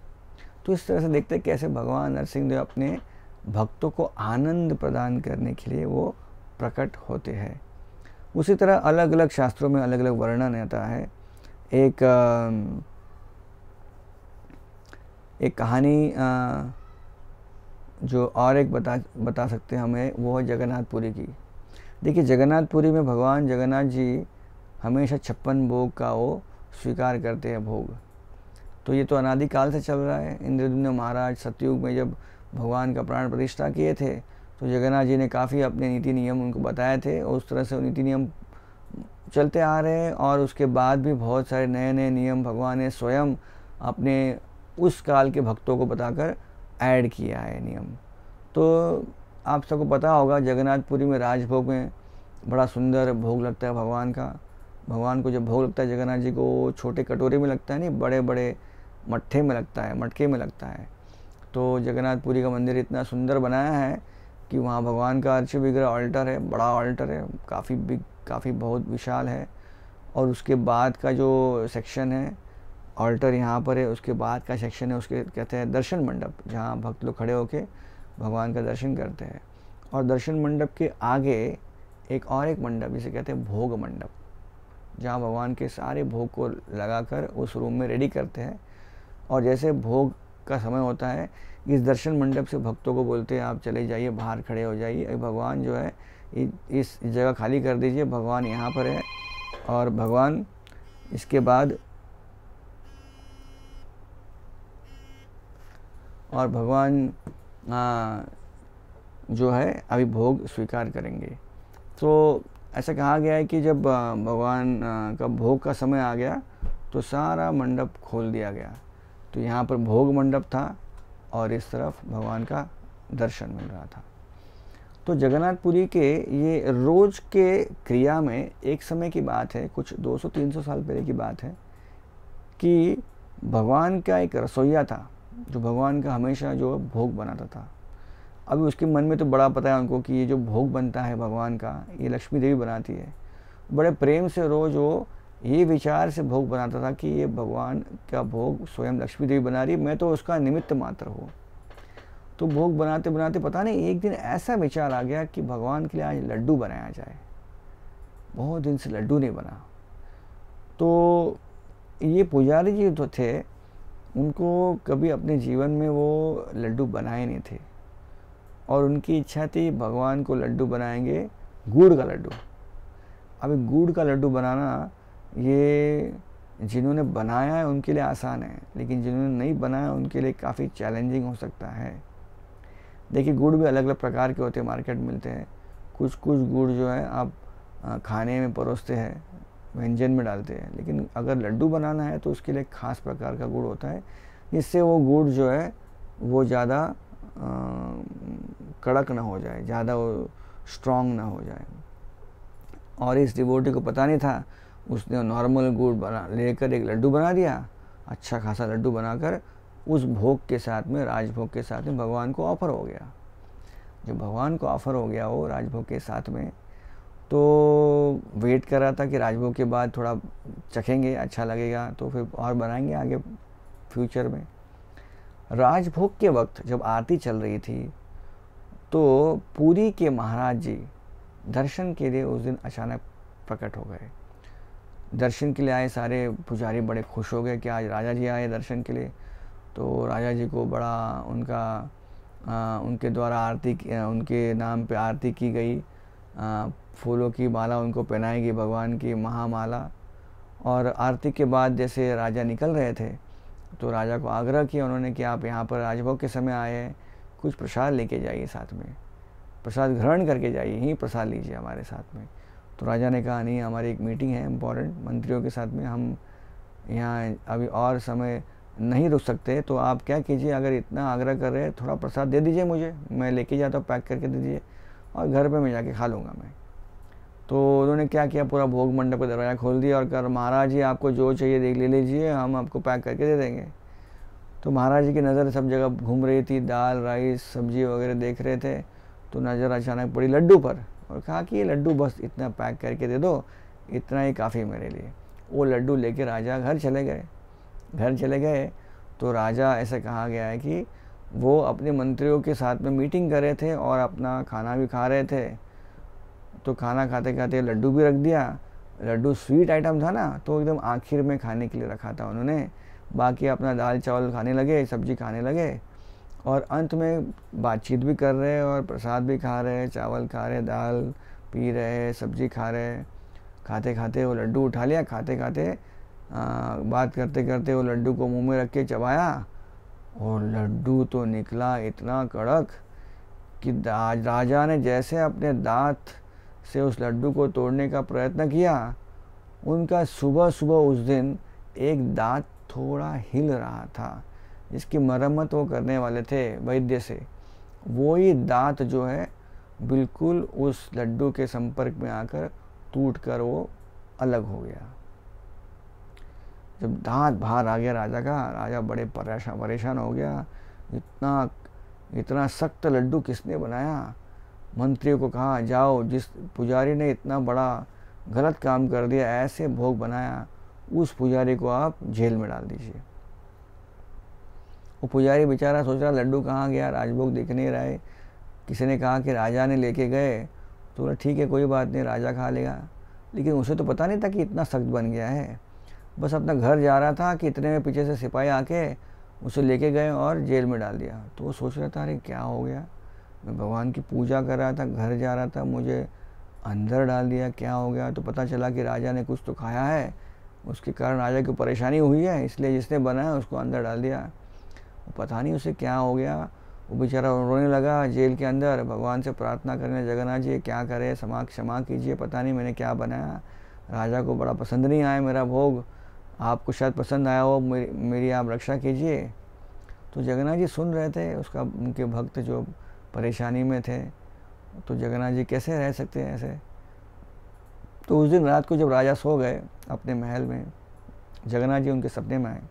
तो इस तरह से देखते हैं कैसे भगवान नरसिंह देव अपने भक्तों को आनंद प्रदान करने के लिए वो प्रकट होते हैं। उसी तरह अलग अलग शास्त्रों में अलग अलग वर्णन आता है। एक कहानी जो और एक बता सकते हैं हमें, वो है जगन्नाथपुरी की। देखिए, जगन्नाथपुरी में भगवान जगन्नाथ जी हमेशा 56 भोग का वो स्वीकार करते हैं भोग। तो ये तो अनादिकाल से चल रहा है। इंद्रद्युम्न महाराज सतयुग में जब भगवान का प्राण प्रतिष्ठा किए थे, तो जगन्नाथ जी ने काफ़ी अपने नीति नियम उनको बताए थे, और उस तरह से नीति नियम चलते आ रहे हैं। और उसके बाद भी बहुत सारे नए नए नियम भगवान ने स्वयं अपने उस काल के भक्तों को बताकर ऐड किया है नियम। तो आप सबको पता होगा, जगन्नाथपुरी में राजभोग में बड़ा सुंदर भोग लगता है भगवान का। भगवान को जब भोग लगता है जगन्नाथ जी को, छोटे कटोरे में लगता है, नहीं बड़े बड़े मट्ठे में लगता है, मटके में लगता है। तो जगन्नाथपुरी का मंदिर इतना सुंदर बनाया है कि वहाँ भगवान का अर्च विग्रह ऑल्टर है, बड़ा ऑल्टर है, काफ़ी बिग, काफ़ी बहुत विशाल है। और उसके बाद का जो सेक्शन है, ऑल्टर यहाँ पर है, उसके बाद का सेक्शन है उसके कहते हैं दर्शन मंडप, जहाँ भक्त लोग खड़े होके भगवान का दर्शन करते हैं। और दर्शन मंडप के आगे एक मंडप जिसे कहते हैं भोग मंडप, जहाँ भगवान के सारे भोग को लगाकर उस रूम में रेडी करते हैं। और जैसे भोग का समय होता है, इस दर्शन मंडप से भक्तों को बोलते हैं आप चले जाइए, बाहर खड़े हो जाइए, भगवान जो है इस जगह खाली कर दीजिए, भगवान यहाँ पर है। और भगवान इसके बाद और भगवान जो है अभी भोग स्वीकार करेंगे। तो ऐसा कहा गया है कि जब भगवान का भोग का समय आ गया तो सारा मंडप खोल दिया गया। तो यहाँ पर भोग मंडप था और इस तरफ भगवान का दर्शन मिल रहा था। तो जगन्नाथपुरी के ये रोज के क्रिया में एक समय की बात है, कुछ 200-300 साल पहले की बात है, कि भगवान का एक रसोइया था जो भगवान का हमेशा जो भोग बनाता था। अभी उसके मन में तो बड़ा पता है उनको कि ये जो भोग बनता है भगवान का, ये लक्ष्मी देवी बनाती है। बड़े प्रेम से रोज़ वो ये विचार से भोग बनाता था कि ये भगवान का भोग स्वयं लक्ष्मी देवी बना रही है, मैं तो उसका निमित्त मात्र हूँ। तो भोग बनाते बनाते पता नहीं एक दिन ऐसा विचार आ गया कि भगवान के लिए आज लड्डू बनाया जाए। बहुत दिन से लड्डू नहीं बना। तो ये पुजारी जी तो थे, उनको कभी अपने जीवन में वो लड्डू बनाए नहीं थे और उनकी इच्छा थी भगवान को लड्डू बनाएंगे, गुड़ का लड्डू। अभी गुड़ का लड्डू बनाना ये जिन्होंने बनाया है उनके लिए आसान है, लेकिन जिन्होंने नहीं बनाया उनके लिए काफ़ी चैलेंजिंग हो सकता है। देखिए गुड़ भी अलग अलग प्रकार के होते हैं, मार्केट मिलते हैं। कुछ कुछ गुड़ जो है आप खाने में परोसते हैं, व्यंजन में डालते हैं, लेकिन अगर लड्डू बनाना है तो उसके लिए खास प्रकार का गुड़ होता है, जिससे वो गुड़ जो है वो ज़्यादा कड़क ना हो जाए, ज़्यादा वो स्ट्रॉन्ग ना हो जाए। और इस डिवोटी को पता नहीं था, उसने नॉर्मल गुड़ बना लेकर एक लड्डू बना दिया, अच्छा खासा लड्डू बनाकर उस भोग के साथ में, राजभोग के साथ में भगवान को ऑफर हो गया। जब भगवान को ऑफर हो गया वो राजभोग के साथ में, तो वेट कर रहा था कि राजभोग के बाद थोड़ा चखेंगे, अच्छा लगेगा तो फिर और बनाएंगे आगे फ्यूचर में। राजभोग के वक्त जब आरती चल रही थी तो पुरी के महाराज जी दर्शन के लिए उस दिन अचानक प्रकट हो गए। दर्शन के लिए आए सारे पुजारी बड़े खुश हो गए कि आज राजा जी आए दर्शन के लिए। तो राजा जी को बड़ा उनके द्वारा आरती, उनके नाम पे आरती की गई, फूलों की माला उनको पहनाई गई, भगवान की महामाला। और आरती के बाद जैसे राजा निकल रहे थे तो राजा को आग्रह किया उन्होंने कि आप यहाँ पर राजभोग के समय आए हैं, कुछ प्रसाद लेके जाइए, साथ में प्रसाद ग्रहण करके जाइए, यहीं प्रसाद लीजिए हमारे साथ में। तो राजा ने कहा नहीं, हमारी एक मीटिंग है इम्पोर्टेंट मंत्रियों के साथ में, हम यहाँ अभी और समय नहीं रुक सकते, तो आप क्या कीजिए, अगर इतना आग्रह कर रहे हैं थोड़ा प्रसाद दे दीजिए मुझे, मैं लेके जाता हूँ, पैक करके दे दीजिए और घर पे मैं जाके खा लूँगा मैं। तो उन्होंने क्या किया, पूरा भोग मंडप का दरवाज़ा खोल दिया और कहा महाराज जी आपको जो चाहिए देख ले लीजिए, हम आपको पैक करके दे देंगे। तो महाराज जी की नज़र सब जगह घूम रही थी, दाल राइस सब्जी वगैरह देख रहे थे, तो नज़र अचानक पड़ी लड्डू पर और कहा कि ये लड्डू बस इतना पैक करके दे दो, इतना ही काफ़ी मेरे लिए। वो लड्डू लेके राजा घर चले गए। तो राजा, ऐसा कहा गया है कि वो अपने मंत्रियों के साथ में मीटिंग कर रहे थे और अपना खाना भी खा रहे थे। तो खाना खाते खाते लड्डू भी रख दिया। लड्डू स्वीट आइटम था ना, तो एकदम आखिर में खाने के लिए रखा था उन्होंने। बाकी अपना दाल चावल खाने लगे, सब्जी खाने लगे और अंत में बातचीत भी कर रहे और प्रसाद भी खा रहे, चावल खा रहे, दाल पी रहे, सब्जी खा रहे। खाते खाते वो लड्डू उठा लिया, खाते खाते बात करते करते वो लड्डू को मुंह में रख के चबाया और लड्डू तो निकला इतना कड़क कि राजा ने जैसे अपने दांत से उस लड्डू को तोड़ने का प्रयत्न किया, उनका सुबह सुबह उस दिन एक दांत थोड़ा हिल रहा था, जिसकी मरम्मत वो करने वाले थे वैद्य से। वो ही दांत जो है बिल्कुल उस लड्डू के संपर्क में आकर टूटकर वो अलग हो गया। जब दांत बाहर आ गया राजा का, राजा बड़े परेशान हो गया, इतना सख्त लड्डू किसने बनाया। मंत्रियों को कहा जाओ, जिस पुजारी ने इतना बड़ा गलत काम कर दिया, ऐसे भोग बनाया, उस पुजारी को आप जेल में डाल दीजिए। वो पुजारी बेचारा सोच रहा लड्डू कहाँ गया, राजभोग दिख नहीं रहा है। किसी ने कहा कि राजा ने लेके गए, तो बोला ठीक है कोई बात नहीं, राजा खा लेगा। लेकिन उसे तो पता नहीं था कि इतना सख्त बन गया है। बस अपना घर जा रहा था कि इतने में पीछे से सिपाही आके उसे लेके गए और जेल में डाल दिया। तो वो सोच रहा था अरे क्या हो गया, मैं भगवान की पूजा कर रहा था, घर जा रहा था, मुझे अंदर डाल दिया, क्या हो गया। तो पता चला कि राजा ने कुछ तो खाया है, उसके कारण राजा को परेशानी हुई है, इसलिए जिसने बनाया उसको अंदर डाल दिया। पता नहीं उसे क्या हो गया, वो बेचारा रोने लगा जेल के अंदर, भगवान से प्रार्थना करने, जगन्नाथ जी क्या करे, क्षमा कीजिए, पता नहीं मैंने क्या बनाया, राजा को बड़ा पसंद नहीं आया मेरा भोग, आपको शायद पसंद आया हो, मेरी आप रक्षा कीजिए। तो जगन्नाथ जी सुन रहे थे, उसका उनके भक्त जो परेशानी में थे, तो जगन्नाथ जी कैसे रह सकते हैं ऐसे। तो उस दिन रात को जब राजा सो गए अपने महल में, जगन्नाथ जी उनके सपने में आए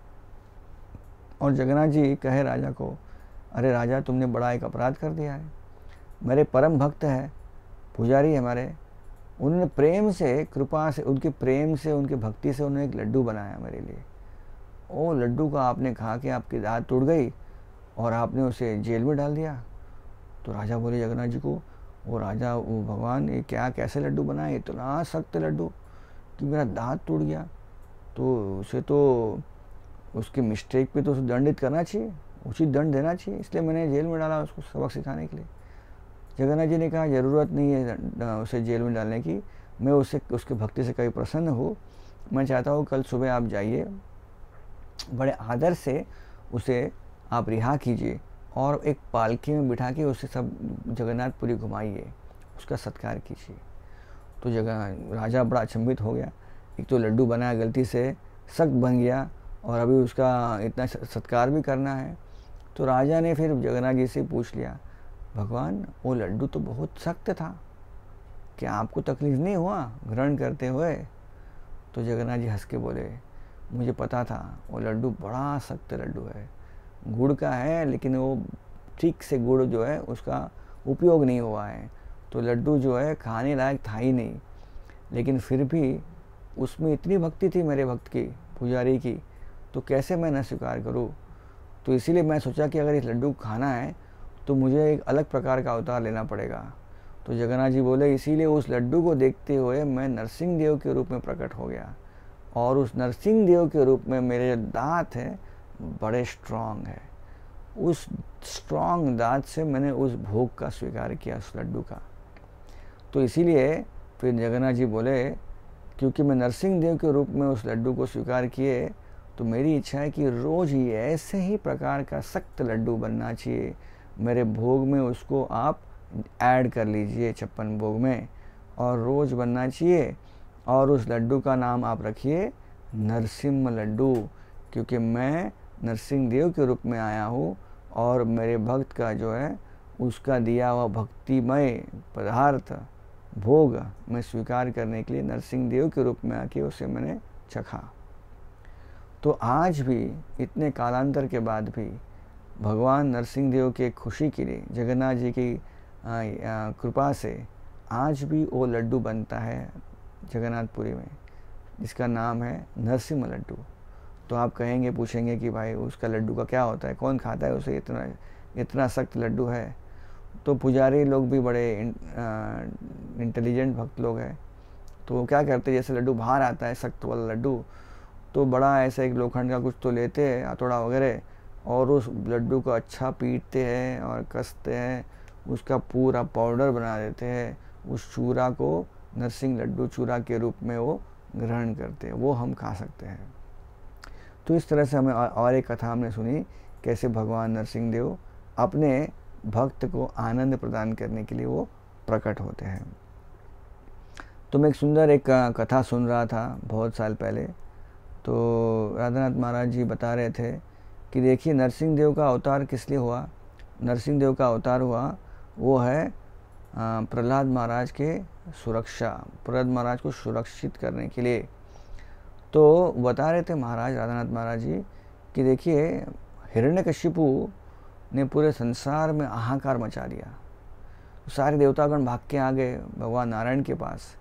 और जगन्नाथ जी कहे राजा को, अरे राजा तुमने बड़ा एक अपराध कर दिया है, मेरे परम भक्त है, पुजारी है हमारे, उन्होंने प्रेम से, कृपा से, उनके प्रेम से, उनकी भक्ति से उन्होंने एक लड्डू बनाया मेरे लिए। ओ लड्डू का आपने खा के आपकी दांत टूट गई और आपने उसे जेल में डाल दिया। तो राजा बोले जगन्नाथ जी को, वो राजा, वो भगवान, ये क्या कैसे लड्डू बनाए, इतना सख्त लड्डू कि मेरा दांत टूट गया। तो उसे तो उसके मिस्टेक पे तो उसे दंडित करना चाहिए, उचित दंड देना चाहिए, इसलिए मैंने जेल में डाला उसको सबक सिखाने के लिए। जगन्नाथ जी ने कहा ज़रूरत नहीं है उसे जेल में डालने की, मैं उसके भक्ति से कभी प्रसन्न हूँ, मैं चाहता हूँ कल सुबह आप जाइए, बड़े आदर से उसे आप रिहा कीजिए और एक पालकी में बिठा के उसे सब जगन्नाथपुरी घुमाइए, उसका सत्कार कीजिए। तो राजा बड़ा अचंभित हो गया, एक तो लड्डू बनाया गलती से, सख्त बन गया और अभी उसका इतना सत्कार भी करना है। तो राजा ने फिर जगन्नाथ जी से पूछ लिया, भगवान वो लड्डू तो बहुत सख्त था, क्या आपको तकलीफ नहीं हुआ ग्रहण करते हुए। तो जगन्नाथ जी हंस के बोले, मुझे पता था वो लड्डू बड़ा सख्त लड्डू है, गुड़ का है, लेकिन वो ठीक से गुड़ जो है उसका उपयोग नहीं हुआ है, तो लड्डू जो है खाने लायक था ही नहीं। लेकिन फिर भी उसमें इतनी भक्ति थी मेरे भक्त की, पुजारी की, तो कैसे मैं न स्वीकार करूं। तो इसीलिए मैं सोचा कि अगर इस लड्डू को खाना है तो मुझे एक अलग प्रकार का अवतार लेना पड़ेगा। तो जगन्नाथ जी बोले, इसीलिए उस लड्डू को देखते हुए मैं नरसिंह देव के रूप में प्रकट हो गया, और उस नरसिंह देव के रूप में मेरे जो दांत हैं बड़े स्ट्रांग है, उस स्ट्रांग दांत से मैंने उस भोग का स्वीकार किया, उस लड्डू का। तो इसीलिए फिर जगन्नाथ जी बोले, क्योंकि मैं नरसिंह देव के रूप में उस लड्डू को स्वीकार किए, तो मेरी इच्छा है कि रोज़ ही ऐसे ही प्रकार का सख्त लड्डू बनना चाहिए, मेरे भोग में उसको आप ऐड कर लीजिए 56 भोग में, और रोज़ बनना चाहिए, और उस लड्डू का नाम आप रखिए नरसिम्हा लड्डू, क्योंकि मैं नरसिंह देव के रूप में आया हूँ और मेरे भक्त का जो है उसका दिया हुआ भक्तिमय पदार्थ भोग मैं स्वीकार करने के लिए नरसिंह देव के रूप में आके उसे मैंने चखा। तो आज भी इतने कालांतर के बाद भी भगवान नरसिंह देव के खुशी के लिए, जगन्नाथ जी की कृपा से आज भी वो लड्डू बनता है जगन्नाथपुरी में, जिसका नाम है नरसिम्हा लड्डू। तो आप कहेंगे, पूछेंगे कि भाई उसका लड्डू का क्या होता है, कौन खाता है उसे, इतना सख्त लड्डू है। तो पुजारी लोग भी बड़े इंटेलिजेंट भक्त लोग हैं, तो वो क्या करते हैं, जैसे लड्डू बाहर आता है सख्त वाला लड्डू, तो बड़ा ऐसा एक लोखंड का कुछ तो लेते हैं, हथौड़ा वगैरह, और उस लड्डू को अच्छा पीटते हैं और कसते हैं, उसका पूरा पाउडर बना देते हैं, उस चूरा को नरसिंह लड्डू चूरा के रूप में वो ग्रहण करते हैं, वो हम खा सकते हैं। तो इस तरह से हमें और एक कथा हमने सुनी, कैसे भगवान नरसिंह देव अपने भक्त को आनंद प्रदान करने के लिए वो प्रकट होते हैं। तो मैं एक सुंदर एक कथा सुन रहा था बहुत साल पहले, तो राधानाथ महाराज जी बता रहे थे कि देखिए नरसिंह देव का अवतार किस लिए हुआ। नरसिंह देव का अवतार हुआ वो है प्रहलाद महाराज के सुरक्षा, प्रहलाद महाराज को सुरक्षित करने के लिए। तो बता रहे थे महाराज राधानाथ महाराज जी कि देखिए हिरण्यकशिपु ने पूरे संसार में हाहाकार मचा दिया, सारे देवतागण भाग के आ गए भगवान नारायण के पास।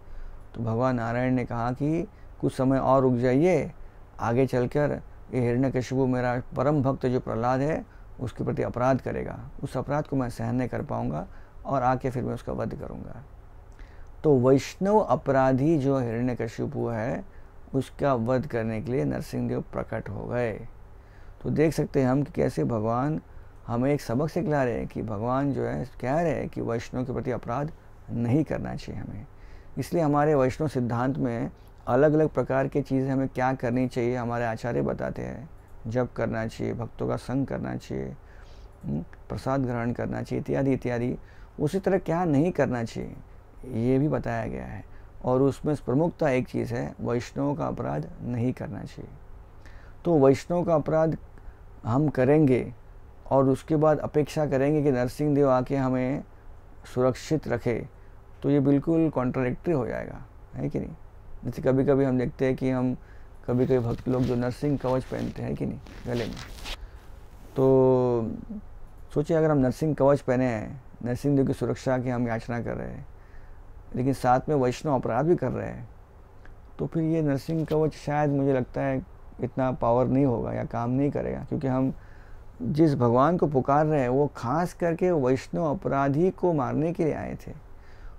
तो भगवान नारायण ने कहा कि कुछ समय और रुक जाइए, आगे चलकर ये हिरण्यकशिपु मेरा परम भक्त जो प्रहलाद है उसके प्रति अपराध करेगा, उस अपराध को मैं सहन नहीं कर पाऊंगा और आके फिर मैं उसका वध करूंगा। तो वैष्णव अपराधी जो हिरण्यकशिपु है उसका वध करने के लिए नरसिंह देव प्रकट हो गए। तो देख सकते हैं हम कि कैसे भगवान हमें एक सबक सिखला रहे हैं कि भगवान जो है कह रहे हैं कि वैष्णव के प्रति अपराध नहीं करना चाहिए हमें। इसलिए हमारे वैष्णव सिद्धांत में अलग अलग प्रकार की चीज़ें हमें क्या करनी चाहिए हमारे आचार्य बताते हैं। जप करना चाहिए, भक्तों का संग करना चाहिए, प्रसाद ग्रहण करना चाहिए, इत्यादि इत्यादि। उसी तरह क्या नहीं करना चाहिए ये भी बताया गया है। और उसमें प्रमुखता एक चीज़ है, वैष्णव का अपराध नहीं करना चाहिए। तो वैष्णव का अपराध हम करेंगे और उसके बाद अपेक्षा करेंगे कि नरसिंह देव आके हमें सुरक्षित रखे, तो ये बिल्कुल कॉन्ट्राडिक्टरी हो जाएगा, है कि नहीं। जैसे कभी कभी हम देखते हैं कि हम कभी कभी भक्त लोग जो नरसिंह कवच पहनते हैं कि नहीं गले में, तो सोचिए अगर हम नरसिंह कवच पहने हैं, नरसिंह देव की सुरक्षा की हम याचना कर रहे हैं, लेकिन साथ में वैष्णव अपराध भी कर रहे हैं, तो फिर ये नरसिंह कवच शायद मुझे लगता है इतना पावर नहीं होगा या काम नहीं करेगा। क्योंकि हम जिस भगवान को पुकार रहे हैं वो खास करके वैष्णव अपराधी को मारने के लिए आए थे।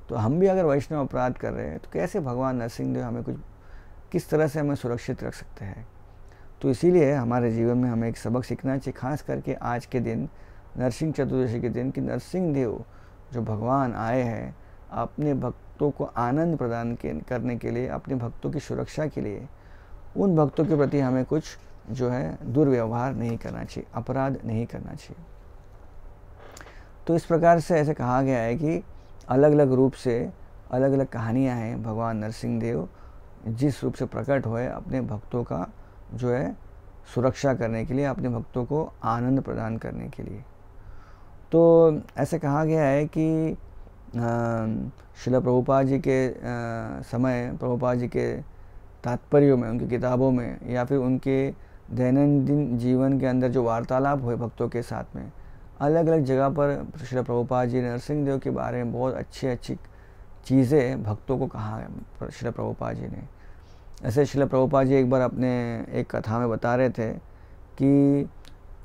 तो हम भी अगर वैष्णव अपराध कर रहे हैं तो कैसे भगवान नरसिंह देव हमें किस तरह से हमें सुरक्षित रख सकते हैं। तो इसीलिए हमारे जीवन में हमें एक सबक सीखना चाहिए, खास करके आज के दिन नरसिंह चतुर्दशी के दिन, कि नरसिंह देव जो भगवान आए हैं अपने भक्तों को आनंद प्रदान करने के लिए, अपने भक्तों की सुरक्षा के लिए, उन भक्तों के प्रति हमें कुछ जो है दुर्व्यवहार नहीं करना चाहिए, अपराध नहीं करना चाहिए। तो इस प्रकार से ऐसे कहा गया है कि अलग अलग रूप से अलग अलग कहानियाँ हैं। भगवान नरसिंह देव जिस रूप से प्रकट हुए अपने भक्तों का जो है सुरक्षा करने के लिए, अपने भक्तों को आनंद प्रदान करने के लिए। तो ऐसे कहा गया है कि श्रील प्रभुपाद जी के समय, प्रभुपाद जी के तात्पर्यों में, उनकी किताबों में, या फिर उनके दैनंदिन जीवन के अंदर जो वार्तालाप हुए भक्तों के साथ में, अलग अलग जगह पर श्रील प्रभुपाद जी ने नरसिंह देव के बारे में बहुत अच्छी अच्छी चीज़ें भक्तों को कहा है श्रील प्रभुपाद जी ने। ऐसे श्रील प्रभुपाद जी एक बार अपने एक कथा में बता रहे थे कि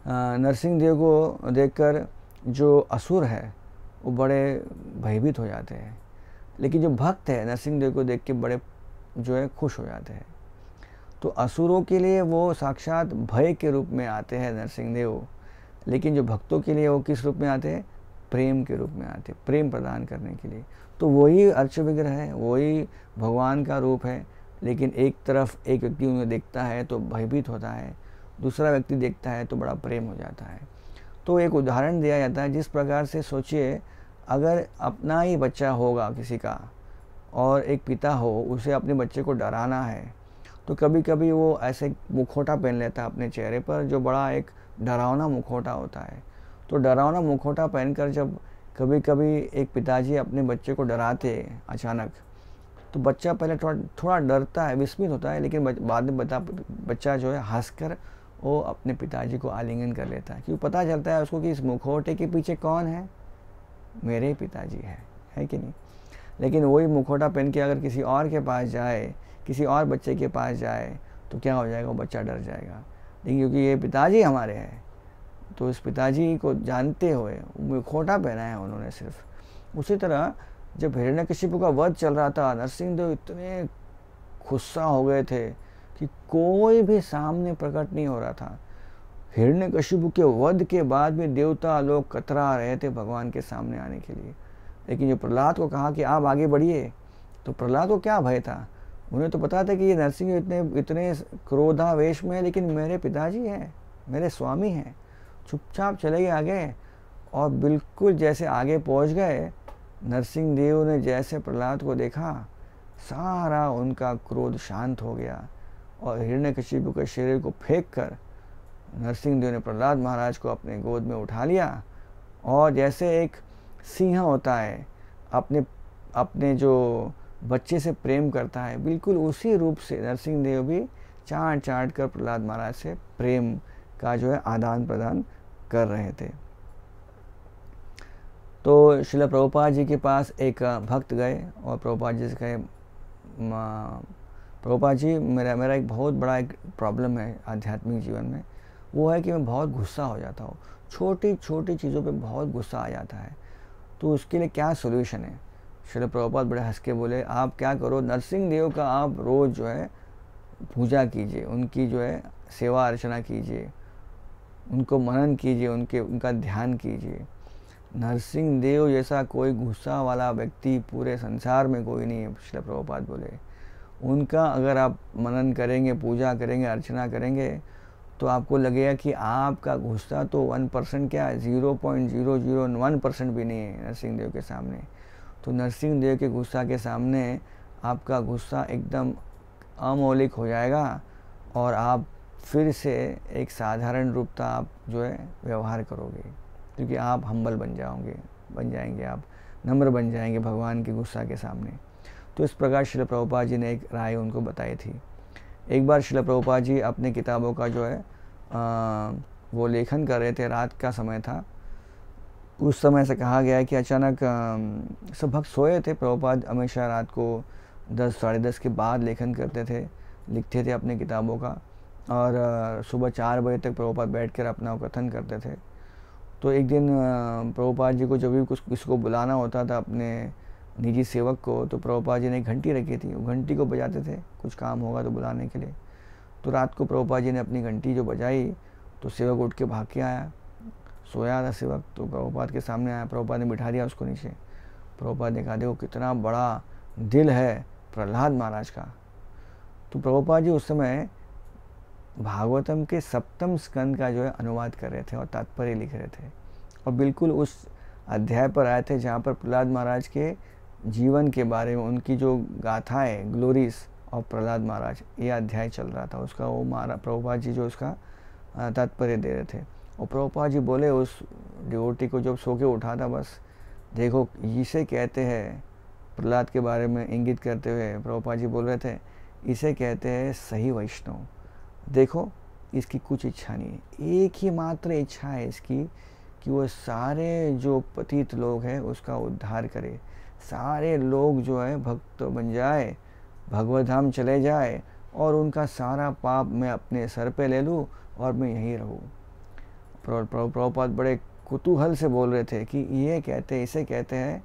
नरसिंह देव को देखकर जो असुर है वो बड़े भयभीत हो जाते हैं, लेकिन जो भक्त है नरसिंह देव को देख के बड़े जो है खुश हो जाते हैं। तो असुरों के लिए वो साक्षात भय के रूप में आते हैं नरसिंह देव, लेकिन जो भक्तों के लिए वो किस रूप में आते हैं, प्रेम के रूप में आते हैं, प्रेम प्रदान करने के लिए। तो वही अर्च विग्रह है, वही भगवान का रूप है, लेकिन एक तरफ एक व्यक्ति उन्हें देखता है तो भयभीत होता है, दूसरा व्यक्ति देखता है तो बड़ा प्रेम हो जाता है। तो एक उदाहरण दिया जाता है, जिस प्रकार से सोचिए अगर अपना ही बच्चा होगा किसी का और एक पिता हो, उसे अपने बच्चे को डराना है, तो कभी कभी वो ऐसे मुखौटा पहन लेता है अपने चेहरे पर, जो बड़ा एक डरावना मुखौटा होता है। तो डरावना मुखौटा पहनकर जब कभी कभी एक पिताजी अपने बच्चे को डराते अचानक, तो बच्चा पहले थोड़ा डरता है, विस्मित होता है, लेकिन बाद में बच्चा जो है हंसकर वो अपने पिताजी को आलिंगन कर लेता है, क्योंकि पता चलता है उसको कि इस मुखौटे के पीछे कौन है, मेरे पिताजी है कि नहीं। लेकिन वही मुखौटा पहन के अगर किसी और के पास जाए, किसी और बच्चे के पास जाए, तो क्या हो जाएगा, वो बच्चा डर जाएगा। लेकिन क्योंकि ये पिताजी हमारे हैं, तो इस पिताजी को जानते हुए मुखौटा पहना है उन्होंने सिर्फ। उसी तरह जब हिरण्यकशिपु का वध चल रहा था, नरसिंह देव इतने गुस्सा हो गए थे कि कोई भी सामने प्रकट नहीं हो रहा था। हिरण्यकशिपु के वध के बाद भी देवता लोग कतरा रहे थे भगवान के सामने आने के लिए। लेकिन जो प्रहलाद को कहा कि आप आगे बढ़िए, तो प्रहलाद को क्या भय था, उन्हें तो पता था कि ये नरसिंह इतने क्रोधावेश में है, लेकिन मेरे पिताजी हैं, मेरे स्वामी हैं। चुपचाप चले गए आगे, और बिल्कुल जैसे आगे पहुंच गए, नरसिंह देव ने जैसे प्रहलाद को देखा, सारा उनका क्रोध शांत हो गया, और हिरण्यकशिपु के शरीर को फेंक कर नरसिंह देव ने प्रहलाद महाराज को अपने गोद में उठा लिया। और जैसे एक सिंह होता है अपने जो बच्चे से प्रेम करता है, बिल्कुल उसी रूप से नरसिंह देव भी चाट कर प्रहलाद महाराज से प्रेम का जो है आदान प्रदान कर रहे थे। तो श्रील प्रभुपाद जी के पास एक भक्त गए और प्रभुपाद जी से कहे, प्रभुपाद जी, मेरा एक बहुत बड़ा एक प्रॉब्लम है आध्यात्मिक जीवन में, वो है कि मैं बहुत गुस्सा हो जाता हूँ, छोटी छोटी चीज़ों पे बहुत गुस्सा आ जाता है, तो उसके लिए क्या सोल्यूशन है? श्रील प्रभुपाद बड़े हंस के बोले, आप क्या करो, नरसिंह देव का आप रोज़ जो है पूजा कीजिए, उनकी जो है सेवा अर्चना कीजिए, उनको मनन कीजिए, उनका ध्यान कीजिए। नरसिंह देव जैसा कोई गुस्सा वाला व्यक्ति पूरे संसार में कोई नहीं है, श्रील प्रभुपाद बोले। उनका अगर आप मनन करेंगे, पूजा करेंगे, अर्चना करेंगे, तो आपको लगेगा कि आपका गुस्सा तो 1% क्या, 0.001% भी नहीं है नरसिंह देव के सामने। तो नरसिंह देव के गुस्सा के सामने आपका गुस्सा एकदम अमौलिक हो जाएगा और आप फिर से एक साधारण रूपता आप जो है व्यवहार करोगे, क्योंकि आप हम्बल बन जाएंगे, आप नम्र बन जाएंगे भगवान के गुस्सा के सामने। तो इस प्रकार श्रील प्रभुपाद जी ने एक राय उनको बताई थी। एक बार श्रील प्रभुपाद जी अपने किताबों का जो है वो लेखन कर रहे थे, रात का समय था। उस समय से कहा गया है कि अचानक सब भक्त सोए थे। प्रभुपाद हमेशा रात को 10 साढ़े 10 के बाद लेखन करते थे, लिखते थे अपने किताबों का, और सुबह 4 बजे तक प्रभुपाद बैठकर अपना कथन करते थे। तो एक दिन प्रभुपाद जी को जब भी किसी को बुलाना होता था अपने निजी सेवक को, तो प्रभुपाद जी ने एक घंटी रखी थी, वो घंटी को बजाते थे, कुछ काम होगा तो बुलाने के लिए। तो रात को प्रभुपाद जी ने अपनी घंटी जो बजाई, तो सेवक उठ के भाग के आया, सोया था सेवक, तो प्रभुपाद के सामने आया, प्रभुपाद ने बिठा दिया उसको नीचे। प्रभुपाद ने कहा, देखो कितना बड़ा दिल है प्रहलाद महाराज का। तो प्रभुपाद जी उस समय भागवतम के 7वें स्कंद का जो है अनुवाद कर रहे थे और तात्पर्य लिख रहे थे, और बिल्कुल उस अध्याय पर आए थे जहाँ पर प्रहलाद महाराज के जीवन के बारे में, उनकी जो गाथाएं, ग्लोरीज ऑफ प्रहलाद महाराज, ये अध्याय चल रहा था उसका। वो प्रभुपाद जी जो उसका तात्पर्य दे रहे थे, और प्रभुपाद जी बोले उस डिवोटी को जब सो के उठा था, बस देखो इसे कहते हैं, प्रहलाद के बारे में इंगित करते हुए प्रभुपाद जी बोल रहे थे, इसे कहते हैं सही वैष्णव। देखो इसकी कुछ इच्छा नहीं है, एक ही मात्र इच्छा है इसकी कि वो सारे जो पतित लोग हैं उसका उद्धार करे, सारे लोग जो है भक्त बन जाए, भगवत धाम चले जाए, और उनका सारा पाप मैं अपने सर पे ले लूँ और मैं यहीं रहूँ। प्रभुपाद बड़े कुतूहल से बोल रहे थे कि इसे कहते हैं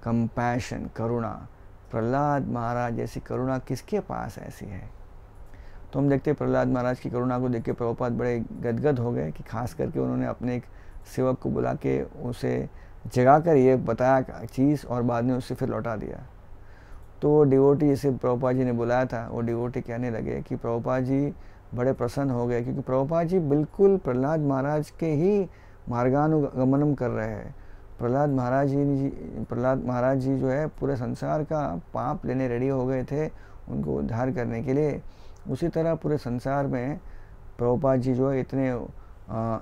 कंपैशन, करुणा। प्रहलाद महाराज जैसी करुणा किसके पास ऐसी है? तो हम देखते प्रहलाद महाराज की करुणा को देख के प्रभुपाद बड़े गदगद हो गए कि खास करके उन्होंने अपने एक सेवक को बुला के उसे जगा कर ये बताया चीज़, और बाद में उससे फिर लौटा दिया। तो वो डिवोटी जिसे प्रभुपाद जी ने बुलाया था, वो डिवोटी कहने लगे कि प्रभुपाद जी बड़े प्रसन्न हो गए, क्योंकि प्रभुपाद जी बिल्कुल प्रहलाद महाराज के ही मार्गानुगमनम कर रहे हैं। प्रहलाद महाराज जी जो है पूरे संसार का पाप लेने रेडी हो गए थे उनको उद्धार करने के लिए। उसी तरह पूरे संसार में प्रभुपाद जी जो है इतने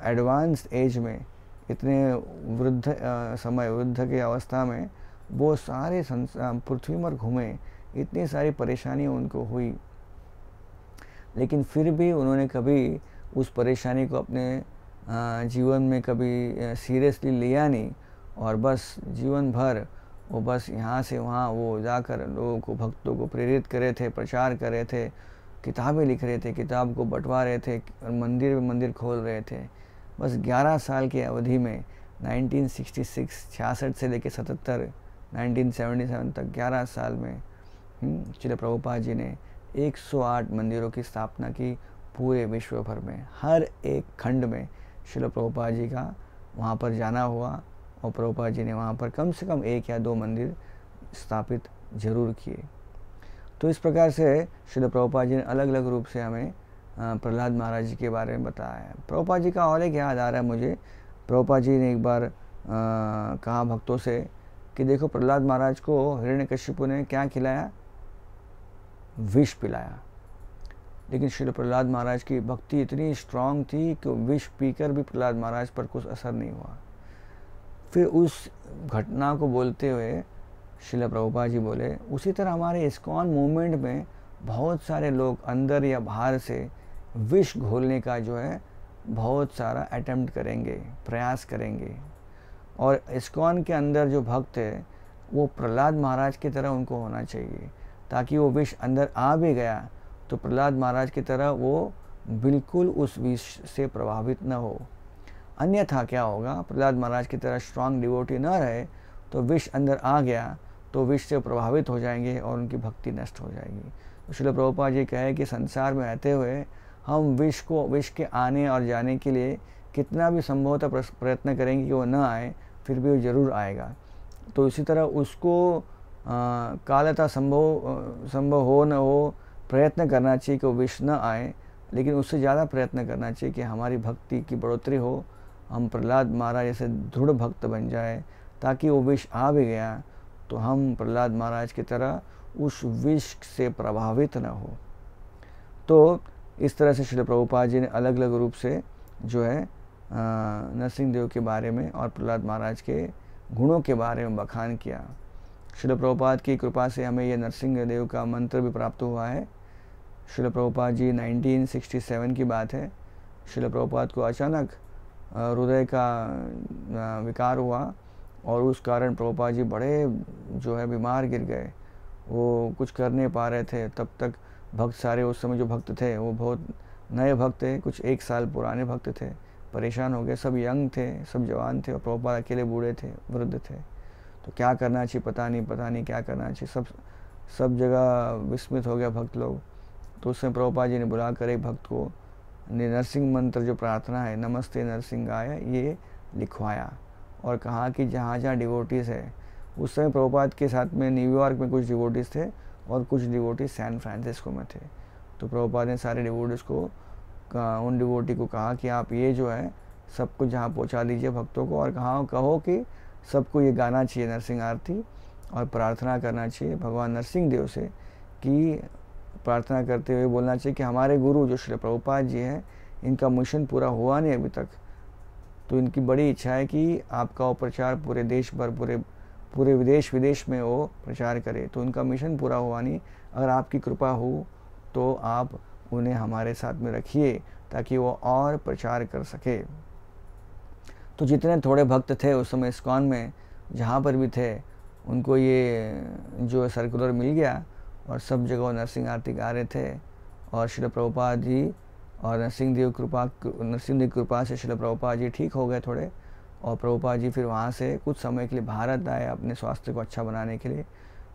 एडवांस एज में, इतने वृद्ध के अवस्था में वो सारे पृथ्वी पर घूमे, इतनी सारी परेशानी उनको हुई, लेकिन फिर भी उन्होंने कभी उस परेशानी को अपने जीवन में कभी सीरियसली लिया नहीं, और बस जीवन भर वो बस यहाँ से वहाँ वो जाकर लोगों को, भक्तों को प्रेरित करे थे, प्रचार कर रहे थे, किताबें लिख रहे थे, किताब को बंटवा रहे थे, मंदिर खोल रहे थे। बस 11 साल की अवधि में 1966 से लेकर 77 1977 तक 11 साल में श्रील प्रभुपाद जी ने 108 मंदिरों की स्थापना की पूरे विश्व भर में। हर एक खंड में श्रील प्रभुपाद जी का वहाँ पर जाना हुआ, और प्रभुपाद जी ने वहाँ पर कम से कम 1 या 2 मंदिर स्थापित जरूर किए। तो इस प्रकार से श्रील प्रभुपाद जी ने अलग अलग रूप से हमें प्रहलाद महाराज जी के बारे में बताया है। प्रभुपाद जी का और एक याद आ रहा है मुझे, प्रभुपाद जी ने एक बार कहा भक्तों से कि देखो प्रहलाद महाराज को हिरण्यकशिपु ने क्या खिलाया, विष पिलाया, लेकिन श्री प्रहलाद महाराज की भक्ति इतनी स्ट्रांग थी कि विष पीकर भी प्रहलाद महाराज पर कुछ असर नहीं हुआ। फिर उस घटना को बोलते हुए श्रील प्रभुपाद जी बोले, उसी तरह हमारे इस्कॉन मूवमेंट में बहुत सारे लोग अंदर या बाहर से विष घोलने का जो है बहुत सारा अटेम्प्ट करेंगे, प्रयास करेंगे, और इस्कॉन के अंदर जो भक्त है वो प्रहलाद महाराज की तरह उनको होना चाहिए। ताकि वो विष अंदर आ भी गया तो प्रहलाद महाराज की तरह वो बिल्कुल उस विष से प्रभावित न हो। अन्यथा क्या होगा, प्रहलाद महाराज की तरह स्ट्रांग डिवोटी न रहे तो विष अंदर आ गया तो विष से प्रभावित हो जाएंगे और उनकी भक्ति नष्ट हो जाएगी। तो श्रील प्रभुपाद जी कहे कि संसार में रहते हुए हम विष के आने और जाने के लिए कितना भी संभवतः प्रयत्न करेंगे कि वो न आए, फिर भी वो ज़रूर आएगा। तो इसी तरह उसको कालतः संभव हो न हो प्रयत्न करना चाहिए कि वो विष न आए, लेकिन उससे ज़्यादा प्रयत्न करना चाहिए कि हमारी भक्ति की बढ़ोतरी हो, हम प्रहलाद महाराज जैसे दृढ़ भक्त बन जाए, ताकि वो विष आ भी गया तो हम प्रहलाद महाराज की तरह उस विष से प्रभावित न हो। तो इस तरह से श्रील प्रभुपाद जी ने अलग अलग रूप से जो है नरसिंह देव के बारे में और प्रहलाद महाराज के गुणों के बारे में बखान किया। श्रील प्रभुपाद की कृपा से हमें यह नरसिंह देव का मंत्र भी प्राप्त हुआ है। श्रील प्रभुपाद जी 1967 की बात है। श्रील प्रभुपाद को अचानक हृदय का विकार हुआ और उस कारण प्रभुपाद जी बड़े जो है बीमार गिर गए, वो कुछ कर नहीं पा रहे थे। तब तक भक्त सारे उस समय जो भक्त थे वो बहुत नए भक्त थे, कुछ 1 साल पुराने भक्त थे, परेशान हो गए। सब यंग थे, सब जवान थे और प्रभुपाद अकेले बूढ़े थे, वृद्ध थे। तो क्या करना चाहिए पता नहीं क्या करना चाहिए, सब जगह विस्मित हो गया भक्त लोग। तो उस समय प्रभुपाद जी ने बुला कर एक भक्त को नरसिंह मंत्र जो प्रार्थना है नमस्ते नरसिंहाय ये लिखवाया और कहा कि जहाँ जहाँ डिवोटीज़ है, उस समय प्रभुपाद के साथ में न्यूयॉर्क में कुछ डिवोटीज़ थे और कुछ डिवोटीज सैन फ्रांसिस्को में थे। तो प्रभुपाद ने सारे डिवोटीज़ को उन डिवोटी को कहा कि आप ये जो है सब कुछ जहाँ पहुँचा दीजिए भक्तों को और कहो कि सबको ये गाना चाहिए नरसिंह आरती और प्रार्थना करना चाहिए भगवान नरसिंह देव से, कि प्रार्थना करते हुए बोलना चाहिए कि हमारे गुरु जो श्री प्रभुपाद जी हैं इनका मिशन पूरा हुआ नहीं अभी तक, तो इनकी बड़ी इच्छा है कि आपका वो प्रचार पूरे देश भर पूरे विदेश में वो प्रचार करे। तो उनका मिशन पूरा हुआ नहीं, अगर आपकी कृपा हो तो आप उन्हें हमारे साथ में रखिए ताकि वो और प्रचार कर सके। तो जितने थोड़े भक्त थे उस समय इस्कॉन में जहाँ पर भी थे उनको ये जो सर्कुलर मिल गया और सब जगह नरसिंह आरती गा रहे थे। और श्रील प्रभुपाद जी और नरसिंह देव की कृपा से श्रील प्रभुपाद जी ठीक हो गए थोड़े, और प्रभुपाद जी फिर वहाँ से कुछ समय के लिए भारत आए अपने स्वास्थ्य को अच्छा बनाने के लिए।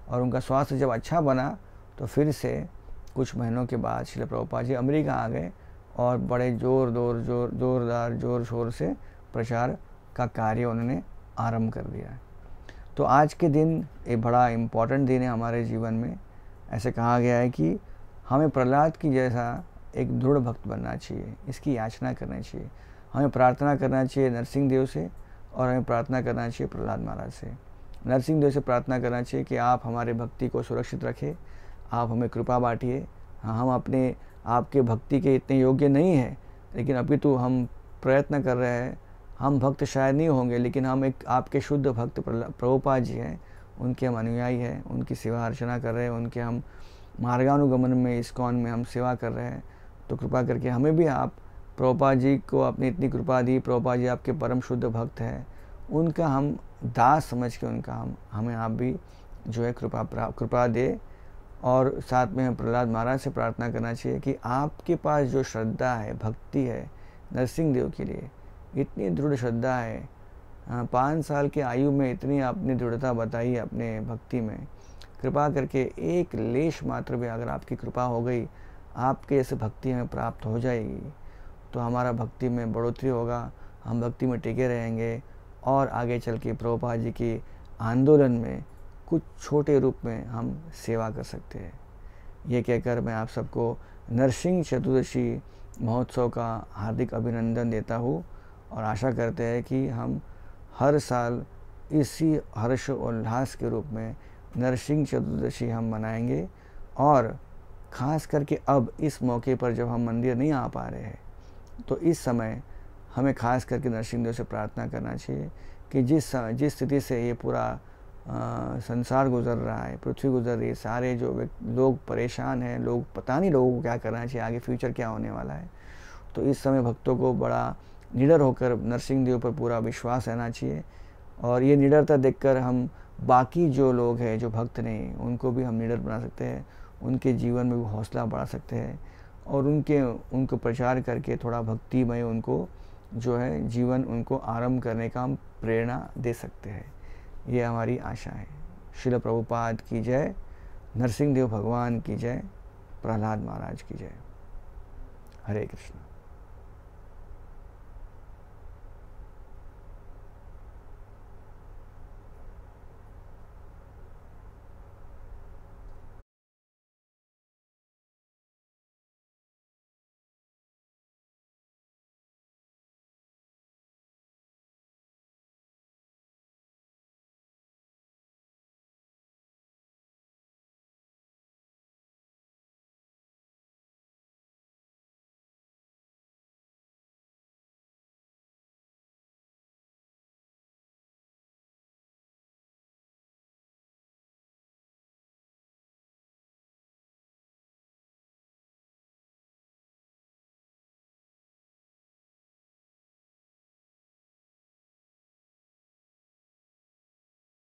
और उनका स्वास्थ्य जब अच्छा बना तो फिर से कुछ महीनों के बाद श्रील प्रभुपाद जी अमेरिका आ गए और बड़े जोर शोर से प्रचार का कार्य उन्होंने आरंभ कर दिया। तो आज के दिन एक बड़ा इम्पॉर्टेंट दिन है हमारे जीवन में। ऐसे कहा गया है कि हमें प्रहलाद की जैसा एक दृढ़ भक्त बनना चाहिए, इसकी याचना करनी चाहिए, हमें प्रार्थना करना चाहिए नरसिंह देव से और हमें प्रार्थना करना चाहिए प्रहलाद महाराज से। नरसिंह देव से प्रार्थना करना चाहिए कि आप हमारे भक्ति को सुरक्षित रखें, आप हमें कृपा बांटिए। हम अपने आपके भक्ति के इतने योग्य नहीं हैं, लेकिन अपितु हम प्रयत्न कर रहे हैं। हम भक्त शायद नहीं होंगे, लेकिन हम एक आपके शुद्ध भक्त प्रभुपाद जी हैं, उनके हम अनुयायी हैं, उनकी सेवा अर्चना कर रहे हैं, उनके हम मार्गानुगमन में इस्कॉन में हम सेवा कर रहे हैं। तो कृपा करके हमें भी आप प्रभुपाद जी को अपनी इतनी कृपा दी, प्रभुपाद जी आपके परम शुद्ध भक्त हैं, उनका हम दास समझ के उनका हमें आप भी जो है कृपा दे। और साथ में हम प्रहलाद महाराज से प्रार्थना करना चाहिए कि आपके पास जो श्रद्धा है, भक्ति है नरसिंह देव के लिए, इतनी दृढ़ श्रद्धा है, 5 साल की आयु में इतनी आपने दृढ़ता बताई अपने भक्ति में, कृपा करके एक लेश मात्र भी अगर आपकी कृपा हो गई, आपके ऐसे भक्ति हमें प्राप्त हो जाएगी, तो हमारा भक्ति में बढ़ोतरी होगा, हम भक्ति में टिके रहेंगे और आगे चल के प्रभुपाद जी के आंदोलन में कुछ छोटे रूप में हम सेवा कर सकते हैं। ये कहकर मैं आप सबको नरसिंह चतुर्दशी महोत्सव का हार्दिक अभिनंदन देता हूँ और आशा करते हैं कि हम हर साल इसी हर्ष उल्लास के रूप में नरसिंह चतुर्दशी हम मनाएंगे। और ख़ास करके अब इस मौके पर जब हम मंदिर नहीं आ पा रहे हैं, तो इस समय हमें ख़ास करके नरसिंह देव से प्रार्थना करना चाहिए कि जिस स्थिति से ये पूरा संसार गुजर रहा है, पृथ्वी गुजर रही है, सारे जो लोग परेशान हैं, लोग पता नहीं लोगों को क्या करना चाहिए, आगे फ्यूचर क्या होने वाला है, तो इस समय भक्तों को बड़ा निडर होकर नरसिंह देव पर पूरा विश्वास रहना चाहिए। और ये निडरता देखकर हम बाकी जो लोग हैं, जो भक्त नहीं, उनको भी हम निडर बना सकते हैं, उनके जीवन में भी हौसला बढ़ा सकते हैं और उनको प्रचार करके थोड़ा भक्तिमय उनको जो है जीवन उनको आरंभ करने का हम प्रेरणा दे सकते हैं। ये हमारी आशा है। श्रील प्रभुपाद की जय, नरसिंह देव भगवान की जय, प्रहलाद महाराज की जय। हरे कृष्ण।